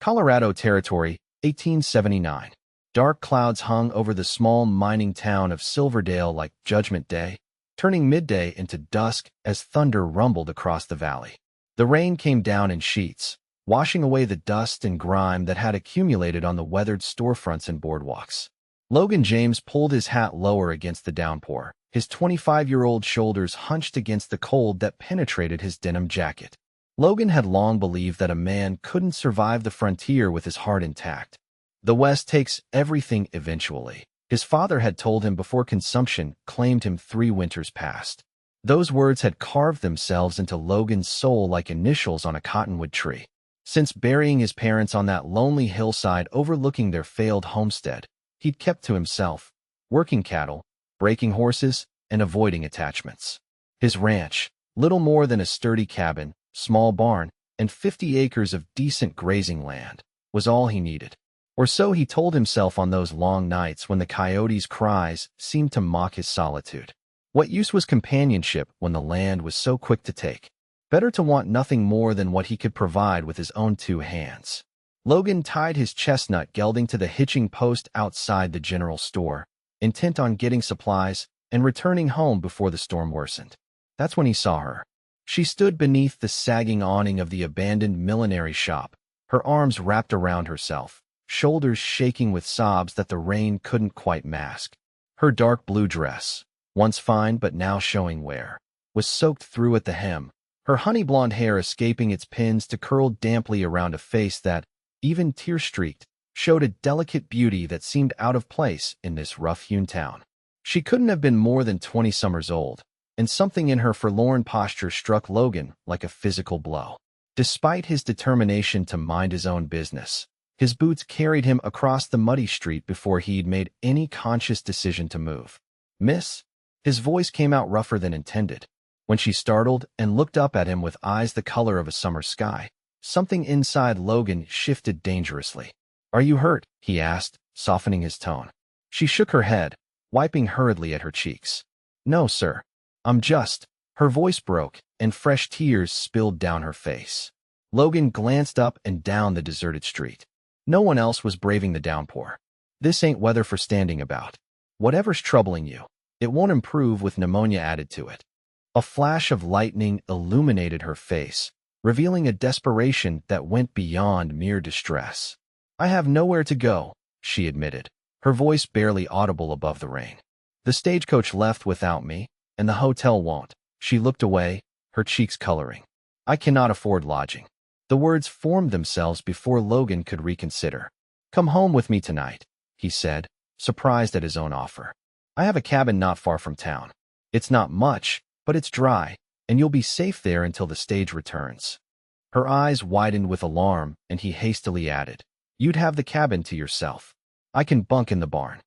Colorado Territory, 1879. Dark clouds hung over the small mining town of Silverdale like Judgment Day, turning midday into dusk as thunder rumbled across the valley. The rain came down in sheets, washing away the dust and grime that had accumulated on the weathered storefronts and boardwalks. Logan James pulled his hat lower against the downpour, his 25-year-old shoulders hunched against the cold that penetrated his denim jacket. Logan had long believed that a man couldn't survive the frontier with his heart intact. The West takes everything eventually. His father had told him before consumption claimed him 3 winters past. Those words had carved themselves into Logan's soul like initials on a cottonwood tree. Since burying his parents on that lonely hillside overlooking their failed homestead, he'd kept to himself, working cattle, breaking horses, and avoiding attachments. His ranch, little more than a sturdy cabin, small barn, and 50 acres of decent grazing land, was all he needed. Or so he told himself on those long nights when the coyotes' cries seemed to mock his solitude. What use was companionship when the land was so quick to take? Better to want nothing more than what he could provide with his own 2 hands. Logan tied his chestnut gelding to the hitching post outside the general store, intent on getting supplies and returning home before the storm worsened. That's when he saw her. She stood beneath the sagging awning of the abandoned millinery shop, her arms wrapped around herself, shoulders shaking with sobs that the rain couldn't quite mask. Her dark blue dress, once fine but now showing wear, was soaked through at the hem, her honey-blonde hair escaping its pins to curl damply around a face that, even tear-streaked, showed a delicate beauty that seemed out of place in this rough-hewn town. She couldn't have been more than 20 summers old, and something in her forlorn posture struck Logan like a physical blow. Despite his determination to mind his own business, his boots carried him across the muddy street before he'd made any conscious decision to move. "Miss?" His voice came out rougher than intended. When she startled and looked up at him with eyes the color of a summer sky, something inside Logan shifted dangerously. "Are you hurt?" he asked, softening his tone. She shook her head, wiping hurriedly at her cheeks. "No, sir. I'm just—" Her voice broke, and fresh tears spilled down her face. Logan glanced up and down the deserted street. No one else was braving the downpour. "This ain't weather for standing about. Whatever's troubling you, it won't improve with pneumonia added to it." A flash of lightning illuminated her face, revealing a desperation that went beyond mere distress. "I have nowhere to go," she admitted, her voice barely audible above the rain. "The stagecoach left without me, and the hotel won't." She looked away, her cheeks coloring. "I cannot afford lodging." The words formed themselves before Logan could reconsider. "Come home with me tonight," he said, surprised at his own offer. "I have a cabin not far from town. It's not much, but it's dry, and you'll be safe there until the stage returns." Her eyes widened with alarm, and he hastily added, "You'd have the cabin to yourself. I can bunk in the barn."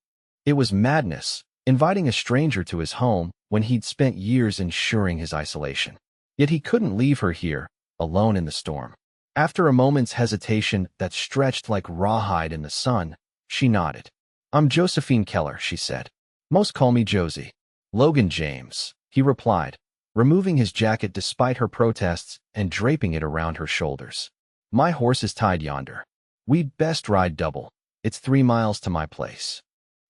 It was madness, inviting a stranger to his home when he'd spent years ensuring his isolation. Yet he couldn't leave her here, alone in the storm. After a moment's hesitation that stretched like rawhide in the sun, she nodded. "I'm Josephine Keller," she said. "Most call me Josie." "Logan James," he replied, removing his jacket despite her protests and draping it around her shoulders. "My horse is tied yonder. We'd best ride double. It's 3 miles to my place."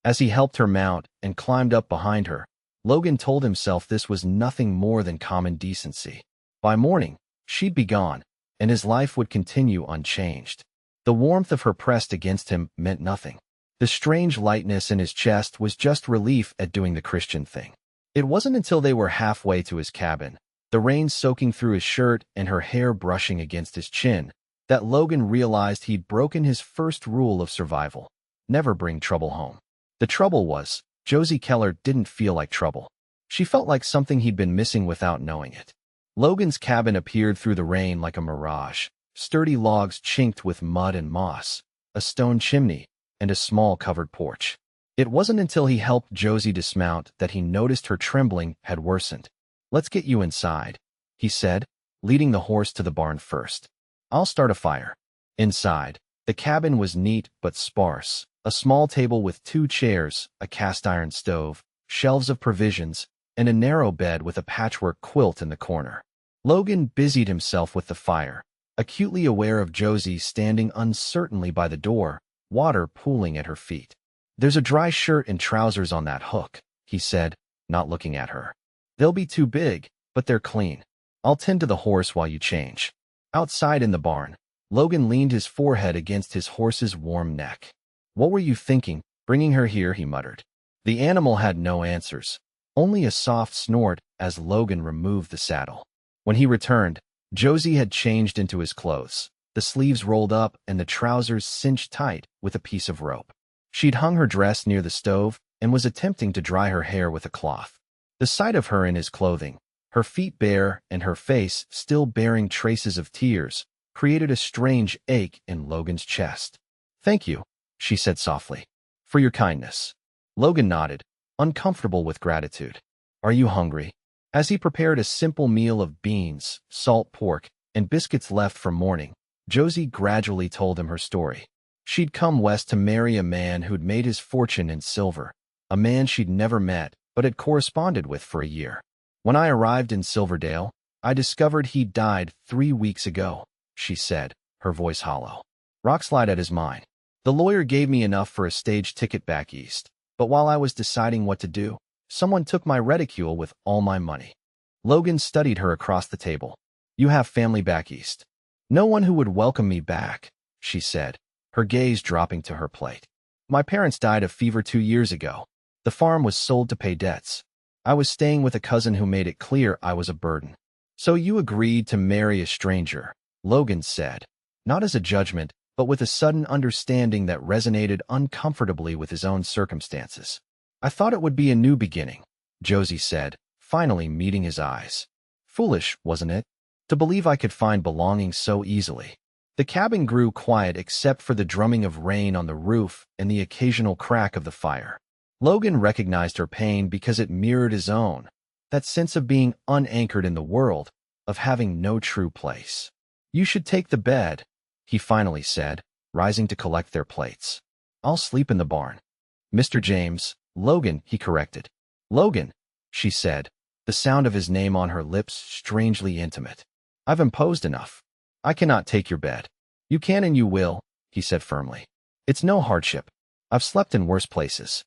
As he helped her mount and climbed up behind her, Logan told himself this was nothing more than common decency. By morning, she'd be gone, and his life would continue unchanged. The warmth of her pressed against him meant nothing. The strange lightness in his chest was just relief at doing the Christian thing. It wasn't until they were halfway to his cabin, the rain soaking through his shirt and her hair brushing against his chin, that Logan realized he'd broken his first rule of survival: never bring trouble home. The trouble was, Josie Keller didn't feel like trouble. She felt like something he'd been missing without knowing it. Logan's cabin appeared through the rain like a mirage, sturdy logs chinked with mud and moss, a stone chimney, and a small covered porch. It wasn't until he helped Josie dismount that he noticed her trembling had worsened. "Let's get you inside," he said, leading the horse to the barn first. "I'll start a fire." Inside, the cabin was neat but sparse. A small table with 2 chairs, a cast-iron stove, shelves of provisions, and a narrow bed with a patchwork quilt in the corner. Logan busied himself with the fire, acutely aware of Josie standing uncertainly by the door, water pooling at her feet. "There's a dry shirt and trousers on that hook," he said, not looking at her. "They'll be too big, but they're clean. I'll tend to the horse while you change." Outside in the barn, Logan leaned his forehead against his horse's warm neck. "What were you thinking, bringing her here?" he muttered. The animal had no answers, only a soft snort as Logan removed the saddle. When he returned, Josie had changed into his clothes, the sleeves rolled up and the trousers cinched tight with a piece of rope. She'd hung her dress near the stove and was attempting to dry her hair with a cloth. The sight of her in his clothing, her feet bare and her face still bearing traces of tears, created a strange ache in Logan's chest. "Thank you," she said softly, "for your kindness." Logan nodded, uncomfortable with gratitude. "Are you hungry?" As he prepared a simple meal of beans, salt pork, and biscuits left from morning, Josie gradually told him her story. She'd come west to marry a man who'd made his fortune in silver, a man she'd never met but had corresponded with for a year. "When I arrived in Silverdale, I discovered he'd died 3 weeks ago," she said, her voice hollow. Rockslide at his mind. "The lawyer gave me enough for a stage ticket back east, but while I was deciding what to do, someone took my reticule with all my money." Logan studied her across the table. "You have family back east?" "No one who would welcome me back," she said, her gaze dropping to her plate. "My parents died of fever 2 years ago. The farm was sold to pay debts. I was staying with a cousin who made it clear I was a burden." "So you agreed to marry a stranger," Logan said, not as a judgment, but with a sudden understanding that resonated uncomfortably with his own circumstances. "I thought it would be a new beginning," Josie said, finally meeting his eyes. "Foolish, wasn't it, to believe I could find belonging so easily?" The cabin grew quiet except for the drumming of rain on the roof and the occasional crack of the fire. Logan recognized her pain because it mirrored his own, that sense of being unanchored in the world, of having no true place. "You should take the bed," he finally said, rising to collect their plates. "I'll sleep in the barn." "Mr. James, Logan," he corrected. "Logan," she said, the sound of his name on her lips strangely intimate. "I've imposed enough. I cannot take your bed." "You can and you will," he said firmly. "It's no hardship. I've slept in worse places."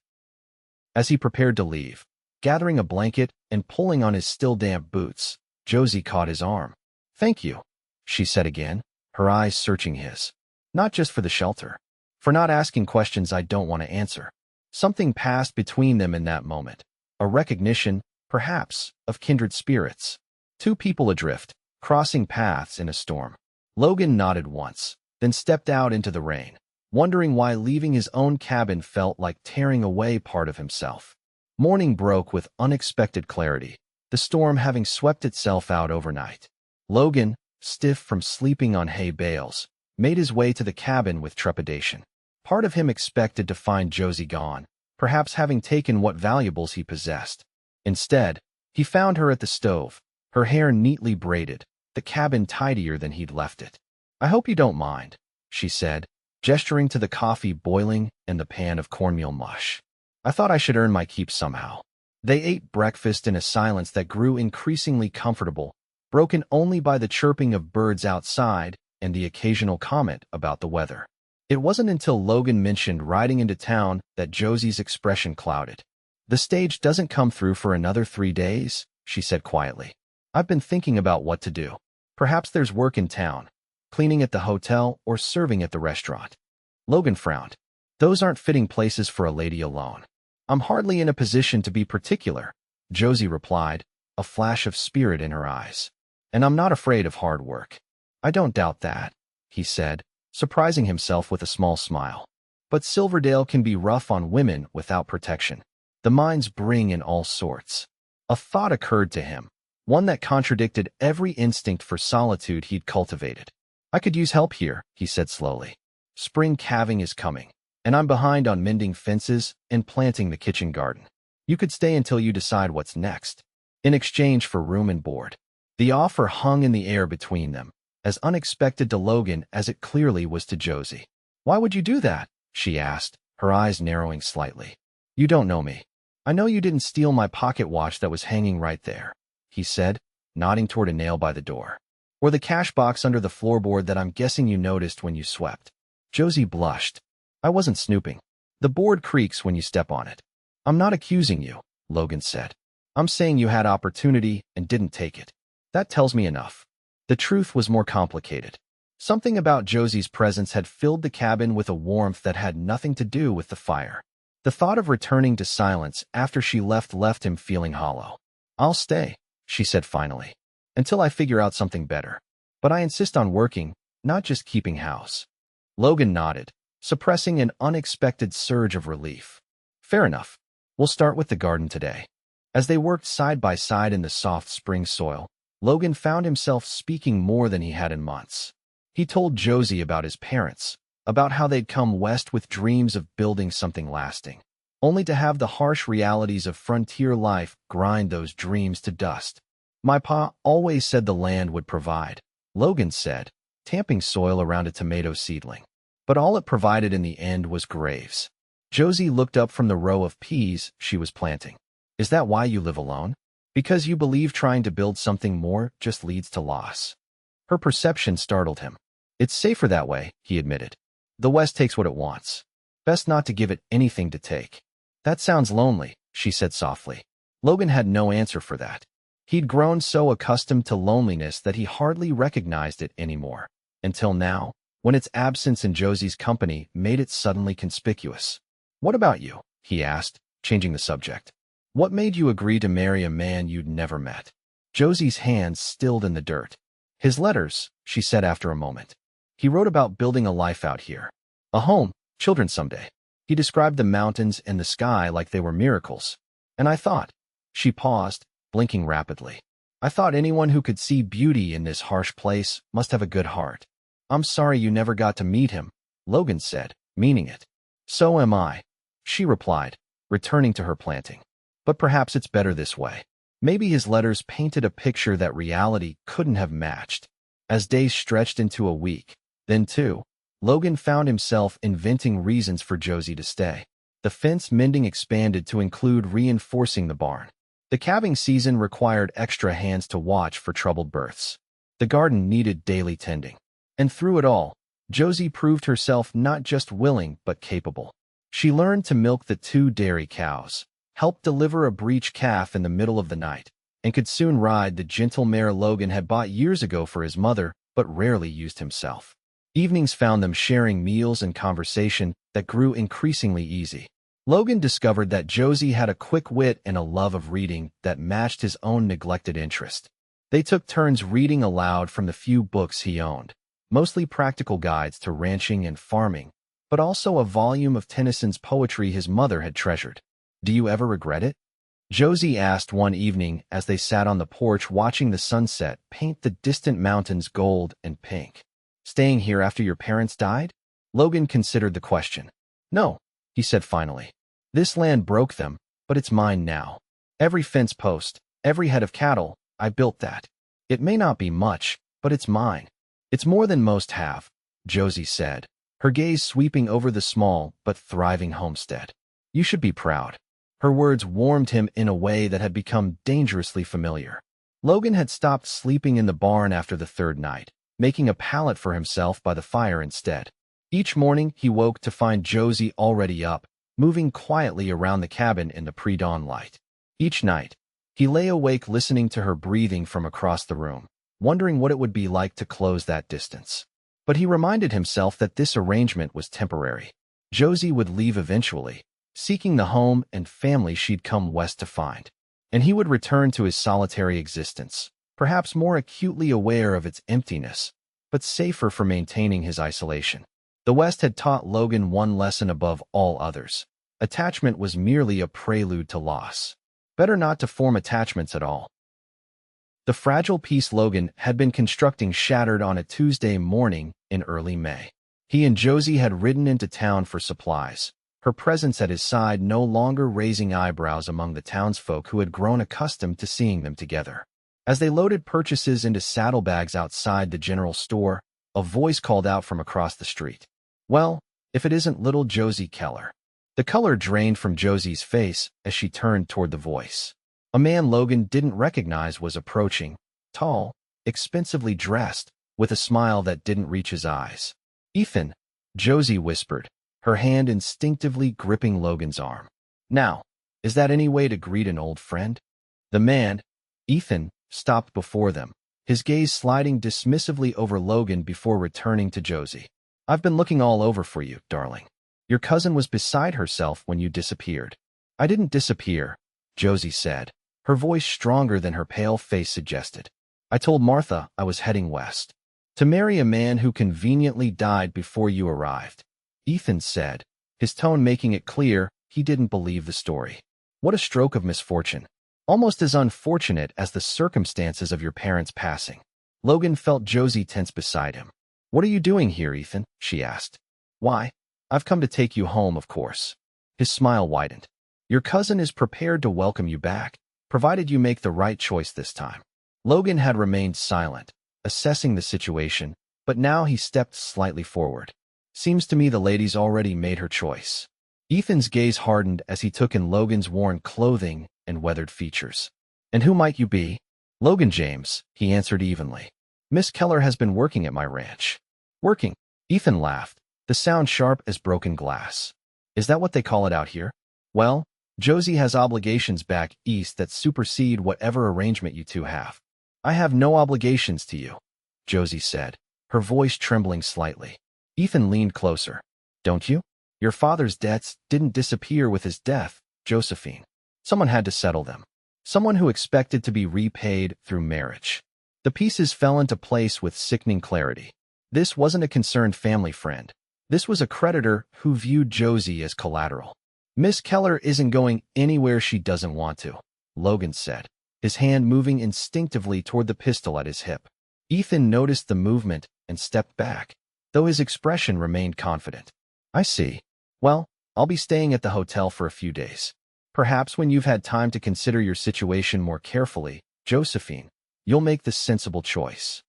As he prepared to leave, gathering a blanket and pulling on his still damp boots, Josie caught his arm. "Thank you," she said again, her eyes searching his. "Not just for the shelter. For not asking questions I don't want to answer." Something passed between them in that moment, a recognition, perhaps, of kindred spirits. Two people adrift, crossing paths in a storm. Logan nodded once, then stepped out into the rain, wondering why leaving his own cabin felt like tearing away part of himself. Morning broke with unexpected clarity, the storm having swept itself out overnight. Logan, stiff from sleeping on hay bales, made his way to the cabin with trepidation. Part of him expected to find Josie gone, perhaps having taken what valuables he possessed. Instead, he found her at the stove, her hair neatly braided, the cabin tidier than he'd left it. "I hope you don't mind," she said, gesturing to the coffee boiling and the pan of cornmeal mush. "I thought I should earn my keep somehow." They ate breakfast in a silence that grew increasingly comfortable, broken only by the chirping of birds outside and the occasional comment about the weather. It wasn't until Logan mentioned riding into town that Josie's expression clouded. "The stage doesn't come through for another 3 days," she said quietly. "I've been thinking about what to do. Perhaps there's work in town, cleaning at the hotel or serving at the restaurant." Logan frowned. "Those aren't fitting places for a lady alone." "I'm hardly in a position to be particular," Josie replied, a flash of spirit in her eyes. "And I'm not afraid of hard work." "I don't doubt that," he said, surprising himself with a small smile. "But Silverdale can be rough on women without protection. The mines bring in all sorts." A thought occurred to him, one that contradicted every instinct for solitude he'd cultivated. "I could use help here," he said slowly. "Spring calving is coming, and I'm behind on mending fences and planting the kitchen garden. You could stay until you decide what's next, in exchange for room and board." The offer hung in the air between them, as unexpected to Logan as it clearly was to Josie. "Why would you do that?" she asked, her eyes narrowing slightly. "You don't know me. I know you didn't steal my pocket watch that was hanging right there," he said, nodding toward a nail by the door. Or the cash box under the floorboard that I'm guessing you noticed when you swept? Josie blushed. I wasn't snooping. The board creaks when you step on it. I'm not accusing you, Logan said. I'm saying you had opportunity and didn't take it. That tells me enough. The truth was more complicated. Something about Josie's presence had filled the cabin with a warmth that had nothing to do with the fire. The thought of returning to silence after she left him feeling hollow. I'll stay, she said finally, until I figure out something better. But I insist on working, not just keeping house. Logan nodded, suppressing an unexpected surge of relief. Fair enough. We'll start with the garden today. As they worked side by side in the soft spring soil, Logan found himself speaking more than he had in months. He told Josie about his parents, about how they'd come west with dreams of building something lasting, only to have the harsh realities of frontier life grind those dreams to dust. My pa always said the land would provide, Logan said, tamping soil around a tomato seedling. But all it provided in the end was graves. Josie looked up from the row of peas she was planting. Is that why you live alone? Because you believe trying to build something more just leads to loss? Her perception startled him. It's safer that way, he admitted. The West takes what it wants. Best not to give it anything to take. That sounds lonely, she said softly. Logan had no answer for that. He'd grown so accustomed to loneliness that he hardly recognized it anymore. Until now, when its absence in Josie's company made it suddenly conspicuous. What about you? He asked, changing the subject. What made you agree to marry a man you'd never met? Josie's hands stilled in the dirt. His letters, she said after a moment. He wrote about building a life out here. A home, children someday. He described the mountains and the sky like they were miracles. And I thought. She paused, blinking rapidly. I thought anyone who could see beauty in this harsh place must have a good heart. I'm sorry you never got to meet him, Logan said, meaning it. So am I, she replied, returning to her planting. But perhaps it's better this way. Maybe his letters painted a picture that reality couldn't have matched. As days stretched into a week, then two, Logan found himself inventing reasons for Josie to stay. The fence mending expanded to include reinforcing the barn. The calving season required extra hands to watch for troubled births. The garden needed daily tending. And through it all, Josie proved herself not just willing but capable. She learned to milk the 2 dairy cows, helped deliver a breech calf in the middle of the night, and could soon ride the gentle mare Logan had bought years ago for his mother but rarely used himself. Evenings found them sharing meals and conversation that grew increasingly easy. Logan discovered that Josie had a quick wit and a love of reading that matched his own neglected interest. They took turns reading aloud from the few books he owned, mostly practical guides to ranching and farming, but also a volume of Tennyson's poetry his mother had treasured. Do you ever regret it? Josie asked one evening as they sat on the porch watching the sunset paint the distant mountains gold and pink. Staying here after your parents died? Logan considered the question. No, he said finally. This land broke them, but it's mine now. Every fence post, every head of cattle, I built that. It may not be much, but it's mine. It's more than most have, Josie said, her gaze sweeping over the small but thriving homestead. You should be proud. Her words warmed him in a way that had become dangerously familiar. Logan had stopped sleeping in the barn after the 3rd night, making a pallet for himself by the fire instead. Each morning he woke to find Josie already up, moving quietly around the cabin in the pre-dawn light. Each night, he lay awake listening to her breathing from across the room, wondering what it would be like to close that distance. But he reminded himself that this arrangement was temporary. Josie would leave eventually, seeking the home and family she'd come west to find. And he would return to his solitary existence, perhaps more acutely aware of its emptiness, but safer for maintaining his isolation. The West had taught Logan one lesson above all others. Attachment was merely a prelude to loss. Better not to form attachments at all. The fragile piece Logan had been constructing shattered on a Tuesday morning in early May. He and Josie had ridden into town for supplies, her presence at his side no longer raising eyebrows among the townsfolk who had grown accustomed to seeing them together. As they loaded purchases into saddlebags outside the general store, a voice called out from across the street. Well, if it isn't little Josie Keller. The color drained from Josie's face as she turned toward the voice. A man Logan didn't recognize was approaching, tall, expensively dressed, with a smile that didn't reach his eyes. "Ethan," Josie whispered, her hand instinctively gripping Logan's arm. "Now, is that any way to greet an old friend?" The man, Ethan, stopped before them, his gaze sliding dismissively over Logan before returning to Josie. "I've been looking all over for you, darling. Your cousin was beside herself when you disappeared." "I didn't disappear," Josie said, her voice stronger than her pale face suggested. "I told Martha I was heading west to marry a man who conveniently died before you arrived," Ethan said, his tone making it clear he didn't believe the story. "What a stroke of misfortune. Almost as unfortunate as the circumstances of your parents' passing." Logan felt Josie tense beside him. "What are you doing here, Ethan?" she asked. "Why, I've come to take you home, of course." His smile widened. "Your cousin is prepared to welcome you back, provided you make the right choice this time." Logan had remained silent, assessing the situation, but now he stepped slightly forward. "Seems to me the lady's already made her choice." Ethan's gaze hardened as he took in Logan's worn clothing and weathered features. "And who might you be?" "Logan James," he answered evenly. "Miss Keller has been working at my ranch." "Working?" Ethan laughed, the sound sharp as broken glass. "Is that what they call it out here?" "Well, Josie has obligations back east that supersede whatever arrangement you two have." "I have no obligations to you," Josie said, her voice trembling slightly. Ethan leaned closer. "Don't you? Your father's debts didn't disappear with his death, Josephine. Someone had to settle them. Someone who expected to be repaid through marriage." The pieces fell into place with sickening clarity. This wasn't a concerned family friend. This was a creditor who viewed Josie as collateral. "Miss Keller isn't going anywhere she doesn't want to," Logan said, his hand moving instinctively toward the pistol at his hip. Ethan noticed the movement and stepped back, though his expression remained confident. "I see. Well, I'll be staying at the hotel for a few days. Perhaps when you've had time to consider your situation more carefully, Josephine, you'll make the sensible choice."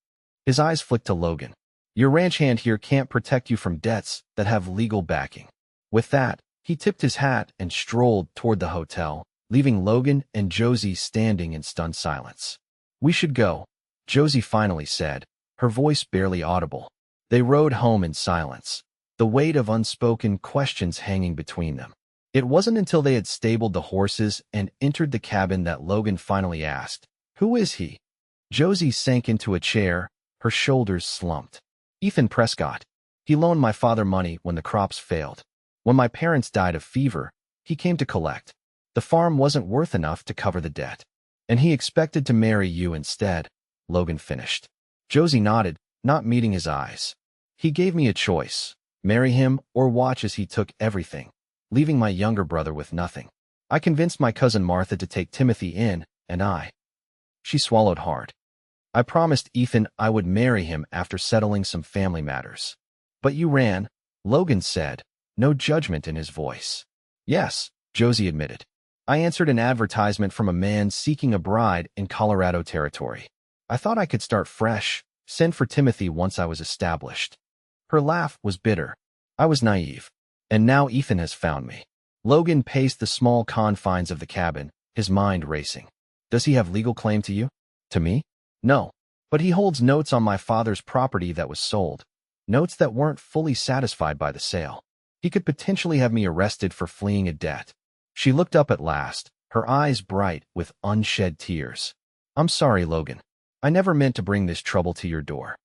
His eyes flicked to Logan. "Your ranch hand here can't protect you from debts that have legal backing." With that, he tipped his hat and strolled toward the hotel, leaving Logan and Josie standing in stunned silence. "We should go," Josie finally said, her voice barely audible. They rode home in silence, the weight of unspoken questions hanging between them. It wasn't until they had stabled the horses and entered the cabin that Logan finally asked, "Who is he?" Josie sank into a chair, her shoulders slumped. "Ethan Prescott. He loaned my father money when the crops failed. When my parents died of fever, he came to collect. The farm wasn't worth enough to cover the debt. And he expected to marry you instead," Logan finished. Josie nodded, not meeting his eyes. "He gave me a choice, marry him or watch as he took everything, leaving my younger brother with nothing. I convinced my cousin Martha to take Timothy in, and She swallowed hard. "I promised Ethan I would marry him after settling some family matters." "But you ran," Logan said, no judgment in his voice. "Yes," Josie admitted. "I answered an advertisement from a man seeking a bride in Colorado territory. I thought I could start fresh, send for Timothy once I was established." Her laugh was bitter. "I was naive. And now Ethan has found me." Logan paced the small confines of the cabin, his mind racing. "Does he have legal claim to you?" "To me? No. But he holds notes on my father's property that was sold. Notes that weren't fully satisfied by the sale. He could potentially have me arrested for fleeing a debt." She looked up at last, her eyes bright with unshed tears. "I'm sorry, Logan. I never meant to bring this trouble to your door."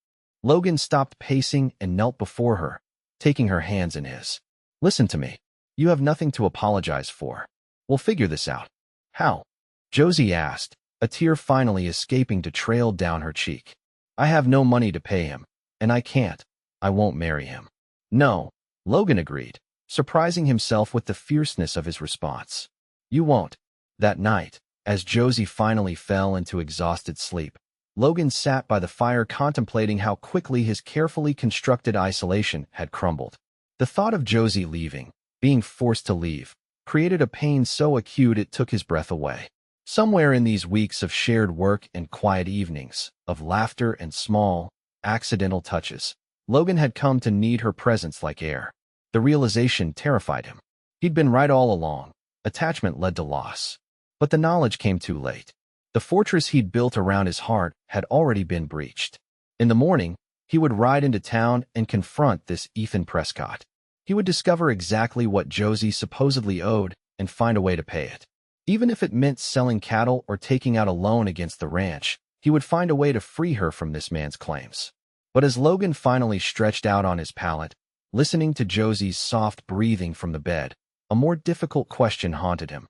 Logan stopped pacing and knelt before her, taking her hands in his. "Listen to me. You have nothing to apologize for. We'll figure this out." "How?" Josie asked, a tear finally escaping to trail down her cheek. "I have no money to pay him, and I won't marry him." "No," Logan agreed, surprising himself with the fierceness of his response. "You won't." That night, as Josie finally fell into exhausted sleep, Logan sat by the fire contemplating how quickly his carefully constructed isolation had crumbled. The thought of Josie leaving, being forced to leave, created a pain so acute it took his breath away. Somewhere in these weeks of shared work and quiet evenings, of laughter and small, accidental touches, Logan had come to need her presence like air. The realization terrified him. He'd been right all along. Attachment led to loss. But the knowledge came too late. The fortress he'd built around his heart had already been breached. In the morning, he would ride into town and confront this Ethan Prescott. He would discover exactly what Josie supposedly owed and find a way to pay it. Even if it meant selling cattle or taking out a loan against the ranch, he would find a way to free her from this man's claims. But as Logan finally stretched out on his pallet, listening to Josie's soft breathing from the bed, a more difficult question haunted him.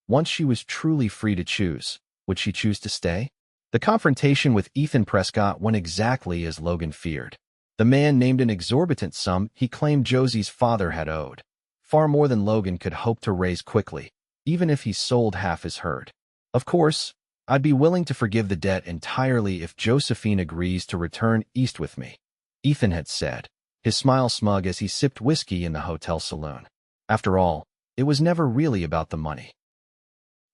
Once she was truly free to choose, would she choose to stay? The confrontation with Ethan Prescott went exactly as Logan feared. The man named an exorbitant sum he claimed Josie's father had owed, far more than Logan could hope to raise quickly, even if he sold half his herd. Of course, I'd be willing to forgive the debt entirely if Josephine agrees to return east with me, Ethan had said, his smile smug as he sipped whiskey in the hotel saloon. After all, it was never really about the money.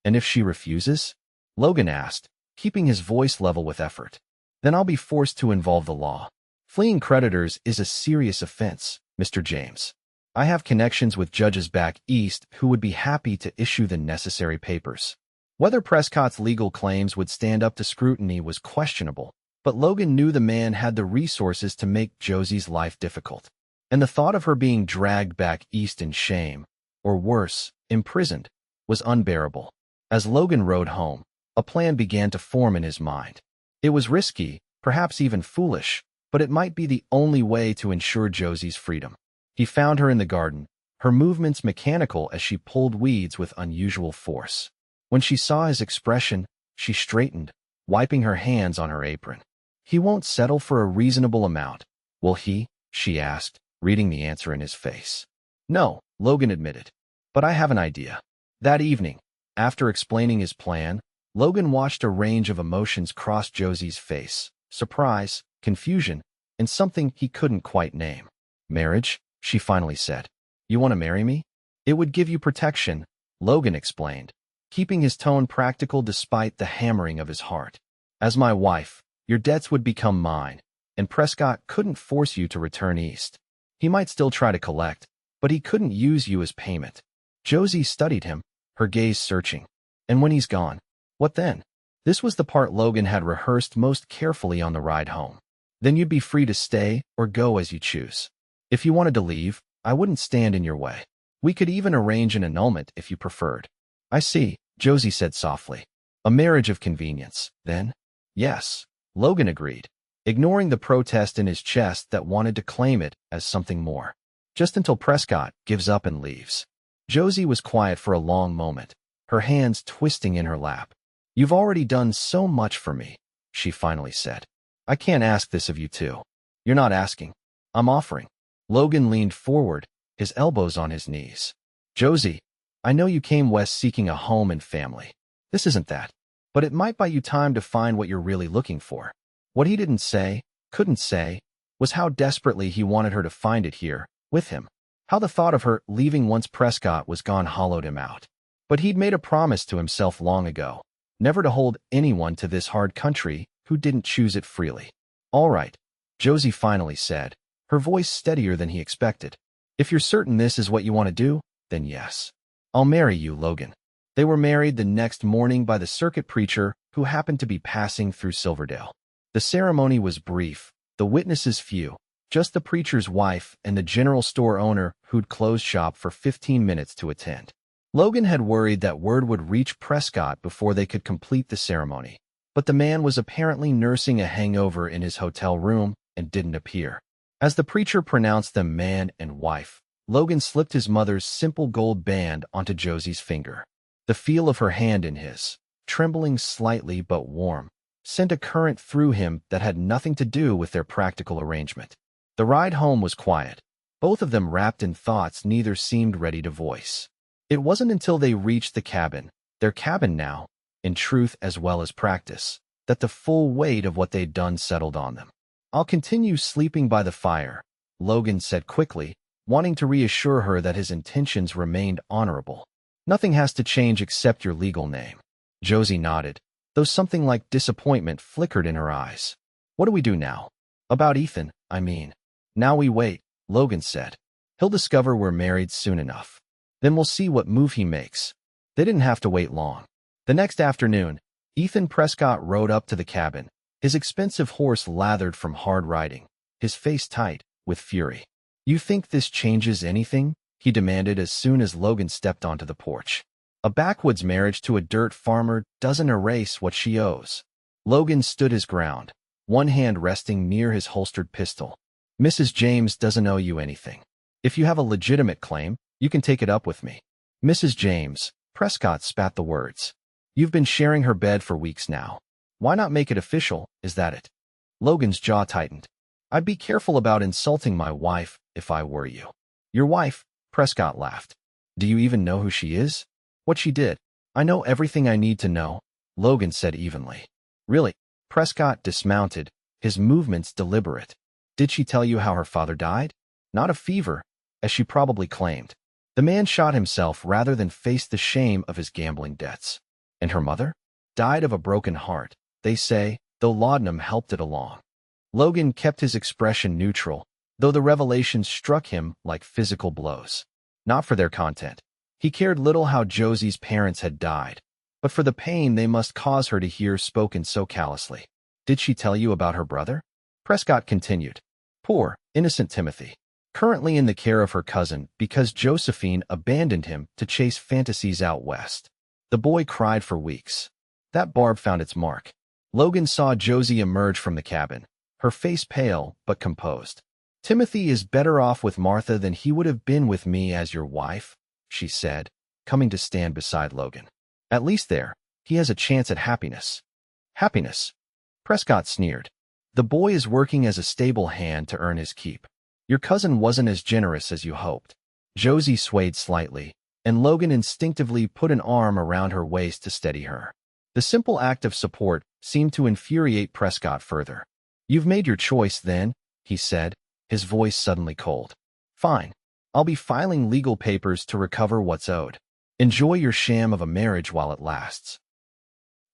And if she refuses? Logan asked, keeping his voice level with effort. Then I'll be forced to involve the law. Fleeing creditors is a serious offense, Mr. James. I have connections with judges back east who would be happy to issue the necessary papers. Whether Prescott's legal claims would stand up to scrutiny was questionable, but Logan knew the man had the resources to make Josie's life difficult. And the thought of her being dragged back east in shame, or worse, imprisoned, was unbearable. As Logan rode home, a plan began to form in his mind. It was risky, perhaps even foolish, but it might be the only way to ensure Josie's freedom. He found her in the garden, her movements mechanical as she pulled weeds with unusual force. When she saw his expression, she straightened, wiping her hands on her apron. He won't settle for a reasonable amount, will he? She asked, reading the answer in his face. No, Logan admitted. But I have an idea. That evening, after explaining his plan, Logan watched a range of emotions cross Josie's face: surprise, confusion, and something he couldn't quite name. Marriage, she finally said. You want to marry me? It would give you protection, Logan explained, keeping his tone practical despite the hammering of his heart. As my wife, your debts would become mine, and Prescott couldn't force you to return east. He might still try to collect, but he couldn't use you as payment. Josie studied him, her gaze searching. And when he's gone, what then? This was the part Logan had rehearsed most carefully on the ride home. Then you'd be free to stay or go as you choose. If you wanted to leave, I wouldn't stand in your way. We could even arrange an annulment if you preferred. I see, Josie said softly. A marriage of convenience, then? Yes, Logan agreed, ignoring the protest in his chest that wanted to claim it as something more. Just until Prescott gives up and leaves. Josie was quiet for a long moment, her hands twisting in her lap. You've already done so much for me, she finally said. I can't ask this of you too. You're not asking. I'm offering. Logan leaned forward, his elbows on his knees. Josie, I know you came west seeking a home and family. This isn't that. But it might buy you time to find what you're really looking for. What he didn't say, couldn't say, was how desperately he wanted her to find it here, with him. How the thought of her leaving once Prescott was gone hollowed him out. But he'd made a promise to himself long ago, never to hold anyone to this hard country who didn't choose it freely. All right, Josie finally said, her voice steadier than he expected. If you're certain this is what you want to do, then yes. I'll marry you, Logan. They were married the next morning by the circuit preacher who happened to be passing through Silverdale. The ceremony was brief, the witnesses few, just the preacher's wife and the general store owner who'd closed shop for 15 minutes to attend. Logan had worried that word would reach Prescott before they could complete the ceremony, but the man was apparently nursing a hangover in his hotel room and didn't appear. As the preacher pronounced them man and wife, Logan slipped his mother's simple gold band onto Josie's finger. The feel of her hand in his, trembling slightly but warm, sent a current through him that had nothing to do with their practical arrangement. The ride home was quiet, both of them wrapped in thoughts neither seemed ready to voice. It wasn't until they reached the cabin, their cabin now, in truth as well as practice, that the full weight of what they'd done settled on them. I'll continue sleeping by the fire, Logan said quickly, wanting to reassure her that his intentions remained honorable. Nothing has to change except your legal name. Josie nodded, though something like disappointment flickered in her eyes. What do we do now? About Ethan, I mean. Now we wait, Logan said. He'll discover we're married soon enough. Then we'll see what move he makes. They didn't have to wait long. The next afternoon, Ethan Prescott rode up to the cabin, his expensive horse lathered from hard riding, his face tight with fury. "You think this changes anything?" he demanded as soon as Logan stepped onto the porch. "A backwoods marriage to a dirt farmer doesn't erase what she owes." Logan stood his ground, one hand resting near his holstered pistol. "Mrs. James doesn't owe you anything. If you have a legitimate claim, you can take it up with me." "Mrs. James," Prescott spat the words. "You've been sharing her bed for weeks now. Why not make it official, is that it?" Logan's jaw tightened. "I'd be careful about insulting my wife if I were you." "Your wife?" Prescott laughed. "Do you even know who she is? What she did?" "I know everything I need to know," Logan said evenly. "Really?" Prescott dismounted, his movements deliberate. "Did she tell you how her father died?" "Not of fever, as she probably claimed. The man shot himself rather than face the shame of his gambling debts." "And her mother?" "Died of a broken heart, they say, though laudanum helped it along." Logan kept his expression neutral, though the revelations struck him like physical blows. Not for their content. He cared little how Josie's parents had died, but for the pain they must cause her to hear spoken so callously. "Did she tell you about her brother?" Prescott continued. "Poor, innocent Timothy. Currently in the care of her cousin because Josephine abandoned him to chase fantasies out west. The boy cried for weeks. That barb found its mark." Logan saw Josie emerge from the cabin, her face pale but composed. "Timothy is better off with Martha than he would have been with me as your wife," she said, coming to stand beside Logan. "At least there, he has a chance at happiness." "Happiness?" Prescott sneered. "The boy is working as a stable hand to earn his keep. Your cousin wasn't as generous as you hoped." Josie swayed slightly, and Logan instinctively put an arm around her waist to steady her. The simple act of support seemed to infuriate Prescott further. "You've made your choice, then," he said, his voice suddenly cold. "Fine. I'll be filing legal papers to recover what's owed. Enjoy your sham of a marriage while it lasts."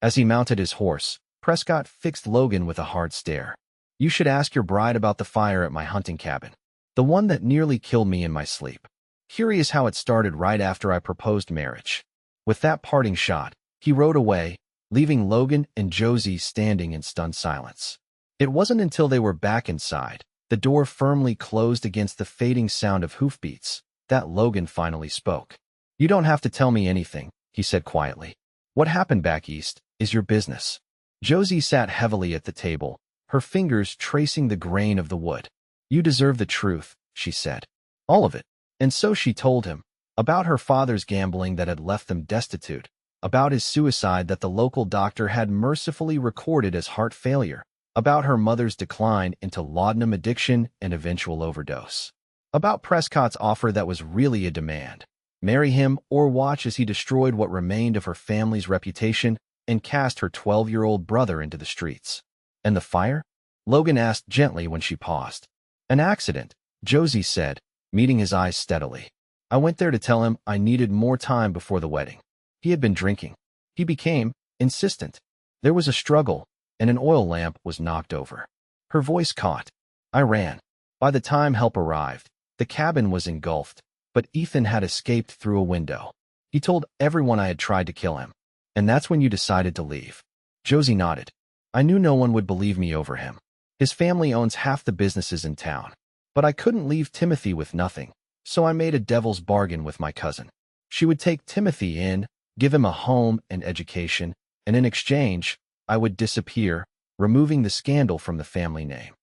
As he mounted his horse, Prescott fixed Logan with a hard stare. "You should ask your bride about the fire at my hunting cabin. The one that nearly killed me in my sleep. Curious how it started right after I proposed marriage." With that parting shot, he rode away, leaving Logan and Josie standing in stunned silence. It wasn't until they were back inside, the door firmly closed against the fading sound of hoofbeats, that Logan finally spoke. "You don't have to tell me anything," he said quietly. "What happened back east is your business." Josie sat heavily at the table, her fingers tracing the grain of the wood. "You deserve the truth," she said. "All of it." And so she told him, about her father's gambling that had left them destitute, about his suicide that the local doctor had mercifully recorded as heart failure, about her mother's decline into laudanum addiction and eventual overdose, about Prescott's offer that was really a demand: marry him or watch as he destroyed what remained of her family's reputation and cast her 12-year-old brother into the streets. "And the fire?" Logan asked gently when she paused. "An accident," Josie said, meeting his eyes steadily. "I went there to tell him I needed more time before the wedding. He had been drinking. He became insistent. There was a struggle, and an oil lamp was knocked over." Her voice caught. "I ran. By the time help arrived, the cabin was engulfed, but Ethan had escaped through a window. He told everyone I had tried to kill him. And that's when you decided to leave." Josie nodded. "I knew no one would believe me over him. His family owns half the businesses in town. But I couldn't leave Timothy with nothing, so I made a devil's bargain with my cousin. She would take Timothy in, give him a home and education, and in exchange, I would disappear, removing the scandal from the family name."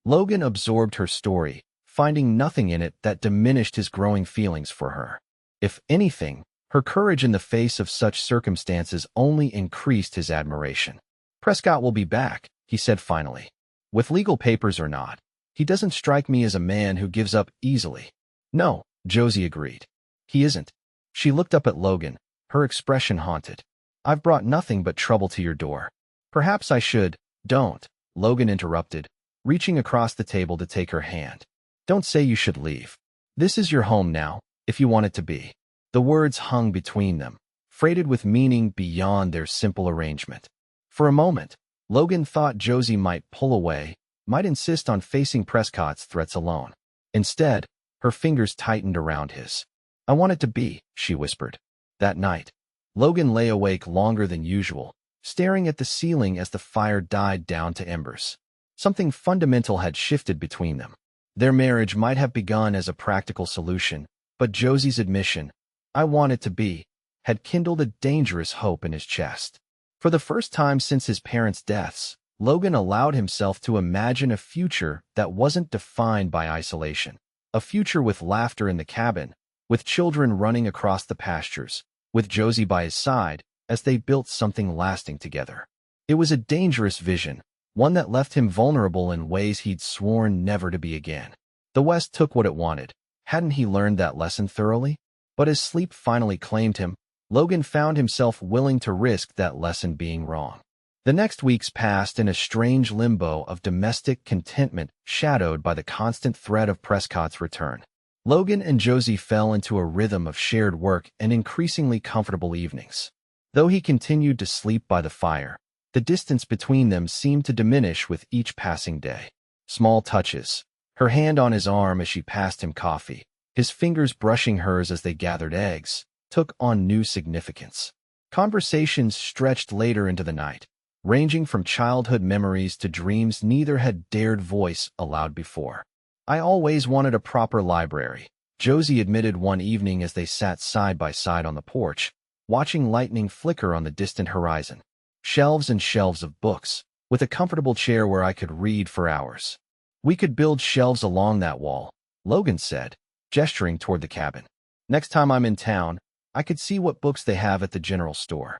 Logan absorbed her story, finding nothing in it that diminished his growing feelings for her. If anything, her courage in the face of such circumstances only increased his admiration. "Prescott will be back," he said finally. "With legal papers or not. He doesn't strike me as a man who gives up easily." "No," Josie agreed. "He isn't." She looked up at Logan, her expression haunted. "I've brought nothing but trouble to your door." "Perhaps I should." "Don't," Logan interrupted, reaching across the table to take her hand. "Don't say you should leave. This is your home now, if you want it to be." The words hung between them, freighted with meaning beyond their simple arrangement. For a moment, Logan thought Josie might pull away, might insist on facing Prescott's threats alone. Instead, her fingers tightened around his. "I want it to be," she whispered. That night, Logan lay awake longer than usual, staring at the ceiling as the fire died down to embers. Something fundamental had shifted between them. Their marriage might have begun as a practical solution, but Josie's admission, "I want it to be," had kindled a dangerous hope in his chest. For the first time since his parents' deaths, Logan allowed himself to imagine a future that wasn't defined by isolation. A future with laughter in the cabin, with children running across the pastures, with Josie by his side as they built something lasting together. It was a dangerous vision, one that left him vulnerable in ways he'd sworn never to be again. The West took what it wanted. Hadn't he learned that lesson thoroughly? But as sleep finally claimed him, Logan found himself willing to risk that lesson being wrong. The next weeks passed in a strange limbo of domestic contentment shadowed by the constant threat of Prescott's return. Logan and Josie fell into a rhythm of shared work and increasingly comfortable evenings. Though he continued to sleep by the fire, the distance between them seemed to diminish with each passing day. Small touches, her hand on his arm as she passed him coffee, his fingers brushing hers as they gathered eggs, took on new significance. Conversations stretched later into the night, ranging from childhood memories to dreams neither had dared voice aloud before. "I always wanted a proper library," Josie admitted one evening as they sat side by side on the porch, watching lightning flicker on the distant horizon. "Shelves and shelves of books, with a comfortable chair where I could read for hours." "We could build shelves along that wall," Logan said, gesturing toward the cabin. "Next time I'm in town, I could see what books they have at the general store."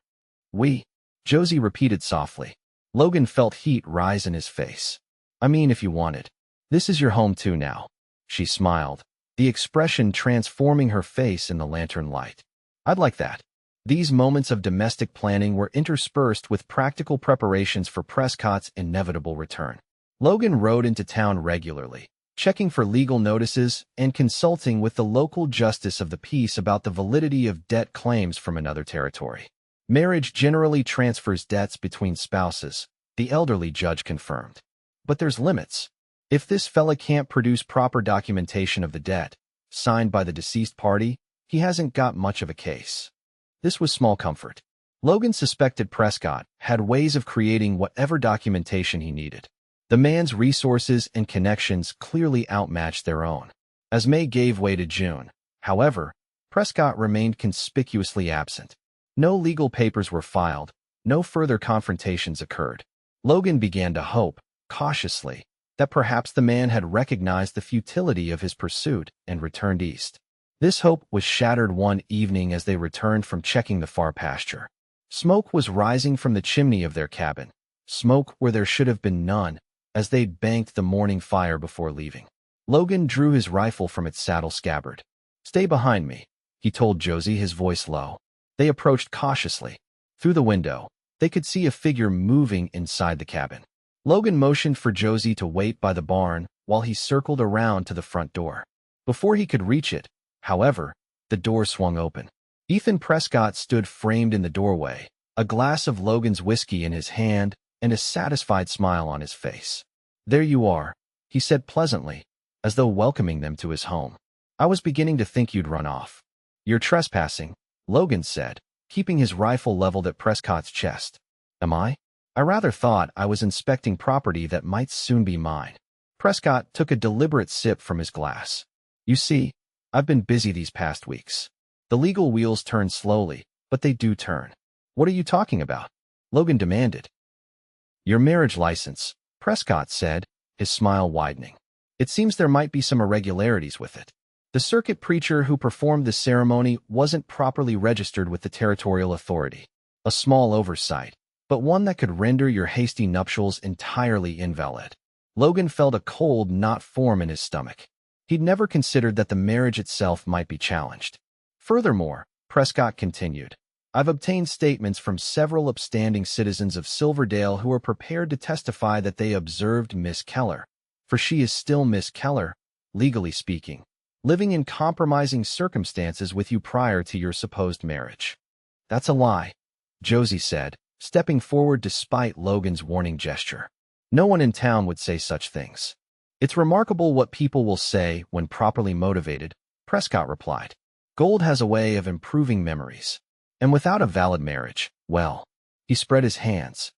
"We," Josie repeated softly. Logan felt heat rise in his face. "I mean, if you wanted. This is your home too now." She smiled, the expression transforming her face in the lantern light. "I'd like that." These moments of domestic planning were interspersed with practical preparations for Prescott's inevitable return. Logan rode into town regularly, checking for legal notices and consulting with the local justice of the peace about the validity of debt claims from another territory. Marriage generally transfers debts between spouses, the elderly judge confirmed. But there's limits. If this fella can't produce proper documentation of the debt, signed by the deceased party, he hasn't got much of a case. This was small comfort. Logan suspected Prescott had ways of creating whatever documentation he needed. The man's resources and connections clearly outmatched their own. As May gave way to June, however, Prescott remained conspicuously absent. No legal papers were filed, no further confrontations occurred. Logan began to hope, cautiously, that perhaps the man had recognized the futility of his pursuit and returned east. This hope was shattered one evening as they returned from checking the far pasture. Smoke was rising from the chimney of their cabin, smoke where there should have been none, as they'd banked the morning fire before leaving. Logan drew his rifle from its saddle scabbard. "Stay behind me," he told Josie, his voice low. They approached cautiously. Through the window, they could see a figure moving inside the cabin. Logan motioned for Josie to wait by the barn while he circled around to the front door. Before he could reach it, however, the door swung open. Ethan Prescott stood framed in the doorway, a glass of Logan's whiskey in his hand and a satisfied smile on his face. "There you are," he said pleasantly, as though welcoming them to his home. "I was beginning to think you'd run off." "You're trespassing," Logan said, keeping his rifle leveled at Prescott's chest. "Am I? I rather thought I was inspecting property that might soon be mine." Prescott took a deliberate sip from his glass. "You see, I've been busy these past weeks." The legal wheels turn slowly, but they do turn. "What are you talking about?" Logan demanded. "Your marriage license," Prescott said, his smile widening. "It seems there might be some irregularities with it. The circuit preacher who performed the ceremony wasn't properly registered with the territorial authority. A small oversight, but one that could render your hasty nuptials entirely invalid." Logan felt a cold knot form in his stomach. He'd never considered that the marriage itself might be challenged. Furthermore, Prescott continued, "I've obtained statements from several upstanding citizens of Silverdale who are prepared to testify that they observed Miss Keller, for she is still Miss Keller, legally speaking, living in compromising circumstances with you prior to your supposed marriage." "That's a lie," Josie said, stepping forward despite Logan's warning gesture. "No one in town would say such things." "It's remarkable what people will say when properly motivated," Prescott replied. "Gold has a way of improving memories. And without a valid marriage, well, He spread his hands.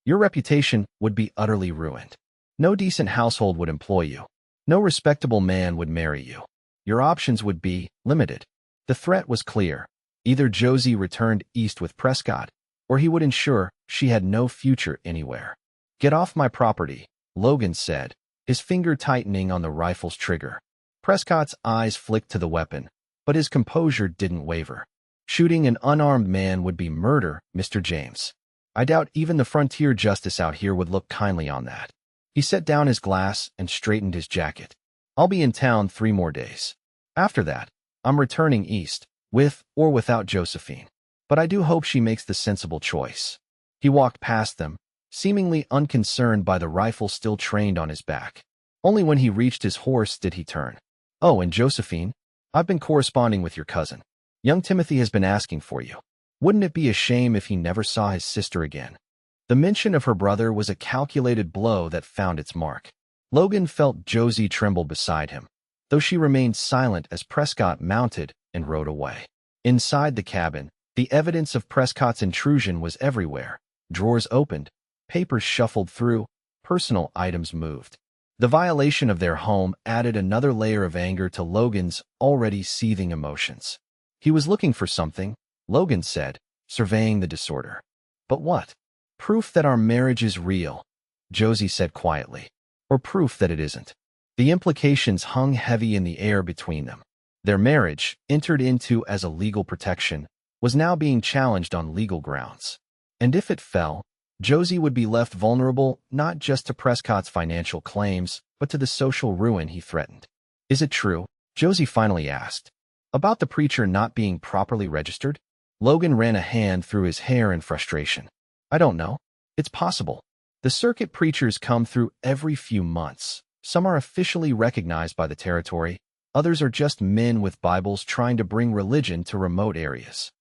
Your reputation would be utterly ruined. No decent household would employ you. No respectable man would marry you. Your options would be limited. The threat was clear. Either Josie returned east with Prescott, or he would ensure she had no future anywhere. Get off my property, Logan said, his finger tightening on the rifle's trigger. Prescott's eyes flicked to the weapon, but his composure didn't waver. Shooting an unarmed man would be murder, Mr. James. I doubt even the frontier justice out here would look kindly on that. He set down his glass and straightened his jacket. I'll be in town 3 more days. After that, I'm returning east, with or without Josephine. But I do hope she makes the sensible choice. He walked past them, seemingly unconcerned by the rifle still trained on his back. Only when he reached his horse did he turn. Oh, and Josephine, I've been corresponding with your cousin. Young Timothy has been asking for you. Wouldn't it be a shame if he never saw his sister again? The mention of her brother was a calculated blow that found its mark. Logan felt Josie tremble beside him, though she remained silent as Prescott mounted and rode away. Inside the cabin, the evidence of Prescott's intrusion was everywhere. Drawers opened, papers shuffled through, personal items moved. The violation of their home added another layer of anger to Logan's already seething emotions. He was looking for something, Logan said, surveying the disorder. But what? Proof that our marriage is real, Josie said quietly. Or proof that it isn't. The implications hung heavy in the air between them. Their marriage, entered into as a legal protection, was now being challenged on legal grounds. And if it fell, Josie would be left vulnerable not just to Prescott's financial claims, but to the social ruin he threatened. Is it true? Josie finally asked. About the preacher not being properly registered? Logan ran a hand through his hair in frustration. I don't know. It's possible. The circuit preachers come through every few months. Some are officially recognized by the territory. Others are just men with Bibles trying to bring religion to remote areas.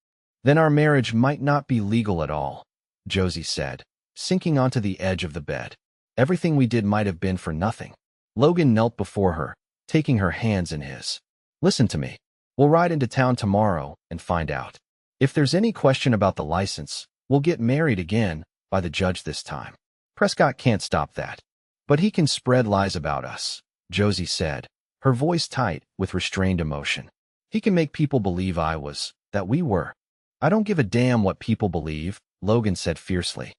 Then our marriage might not be legal at all, Josie said, sinking onto the edge of the bed. Everything we did might have been for nothing. Logan knelt before her, taking her hands in his. Listen to me. We'll ride into town tomorrow and find out. If there's any question about the license, we'll get married again, by the judge this time. Prescott can't stop that. But he can spread lies about us, Josie said, her voice tight with restrained emotion. He can make people believe that we were. I don't give a damn what people believe, Logan said fiercely.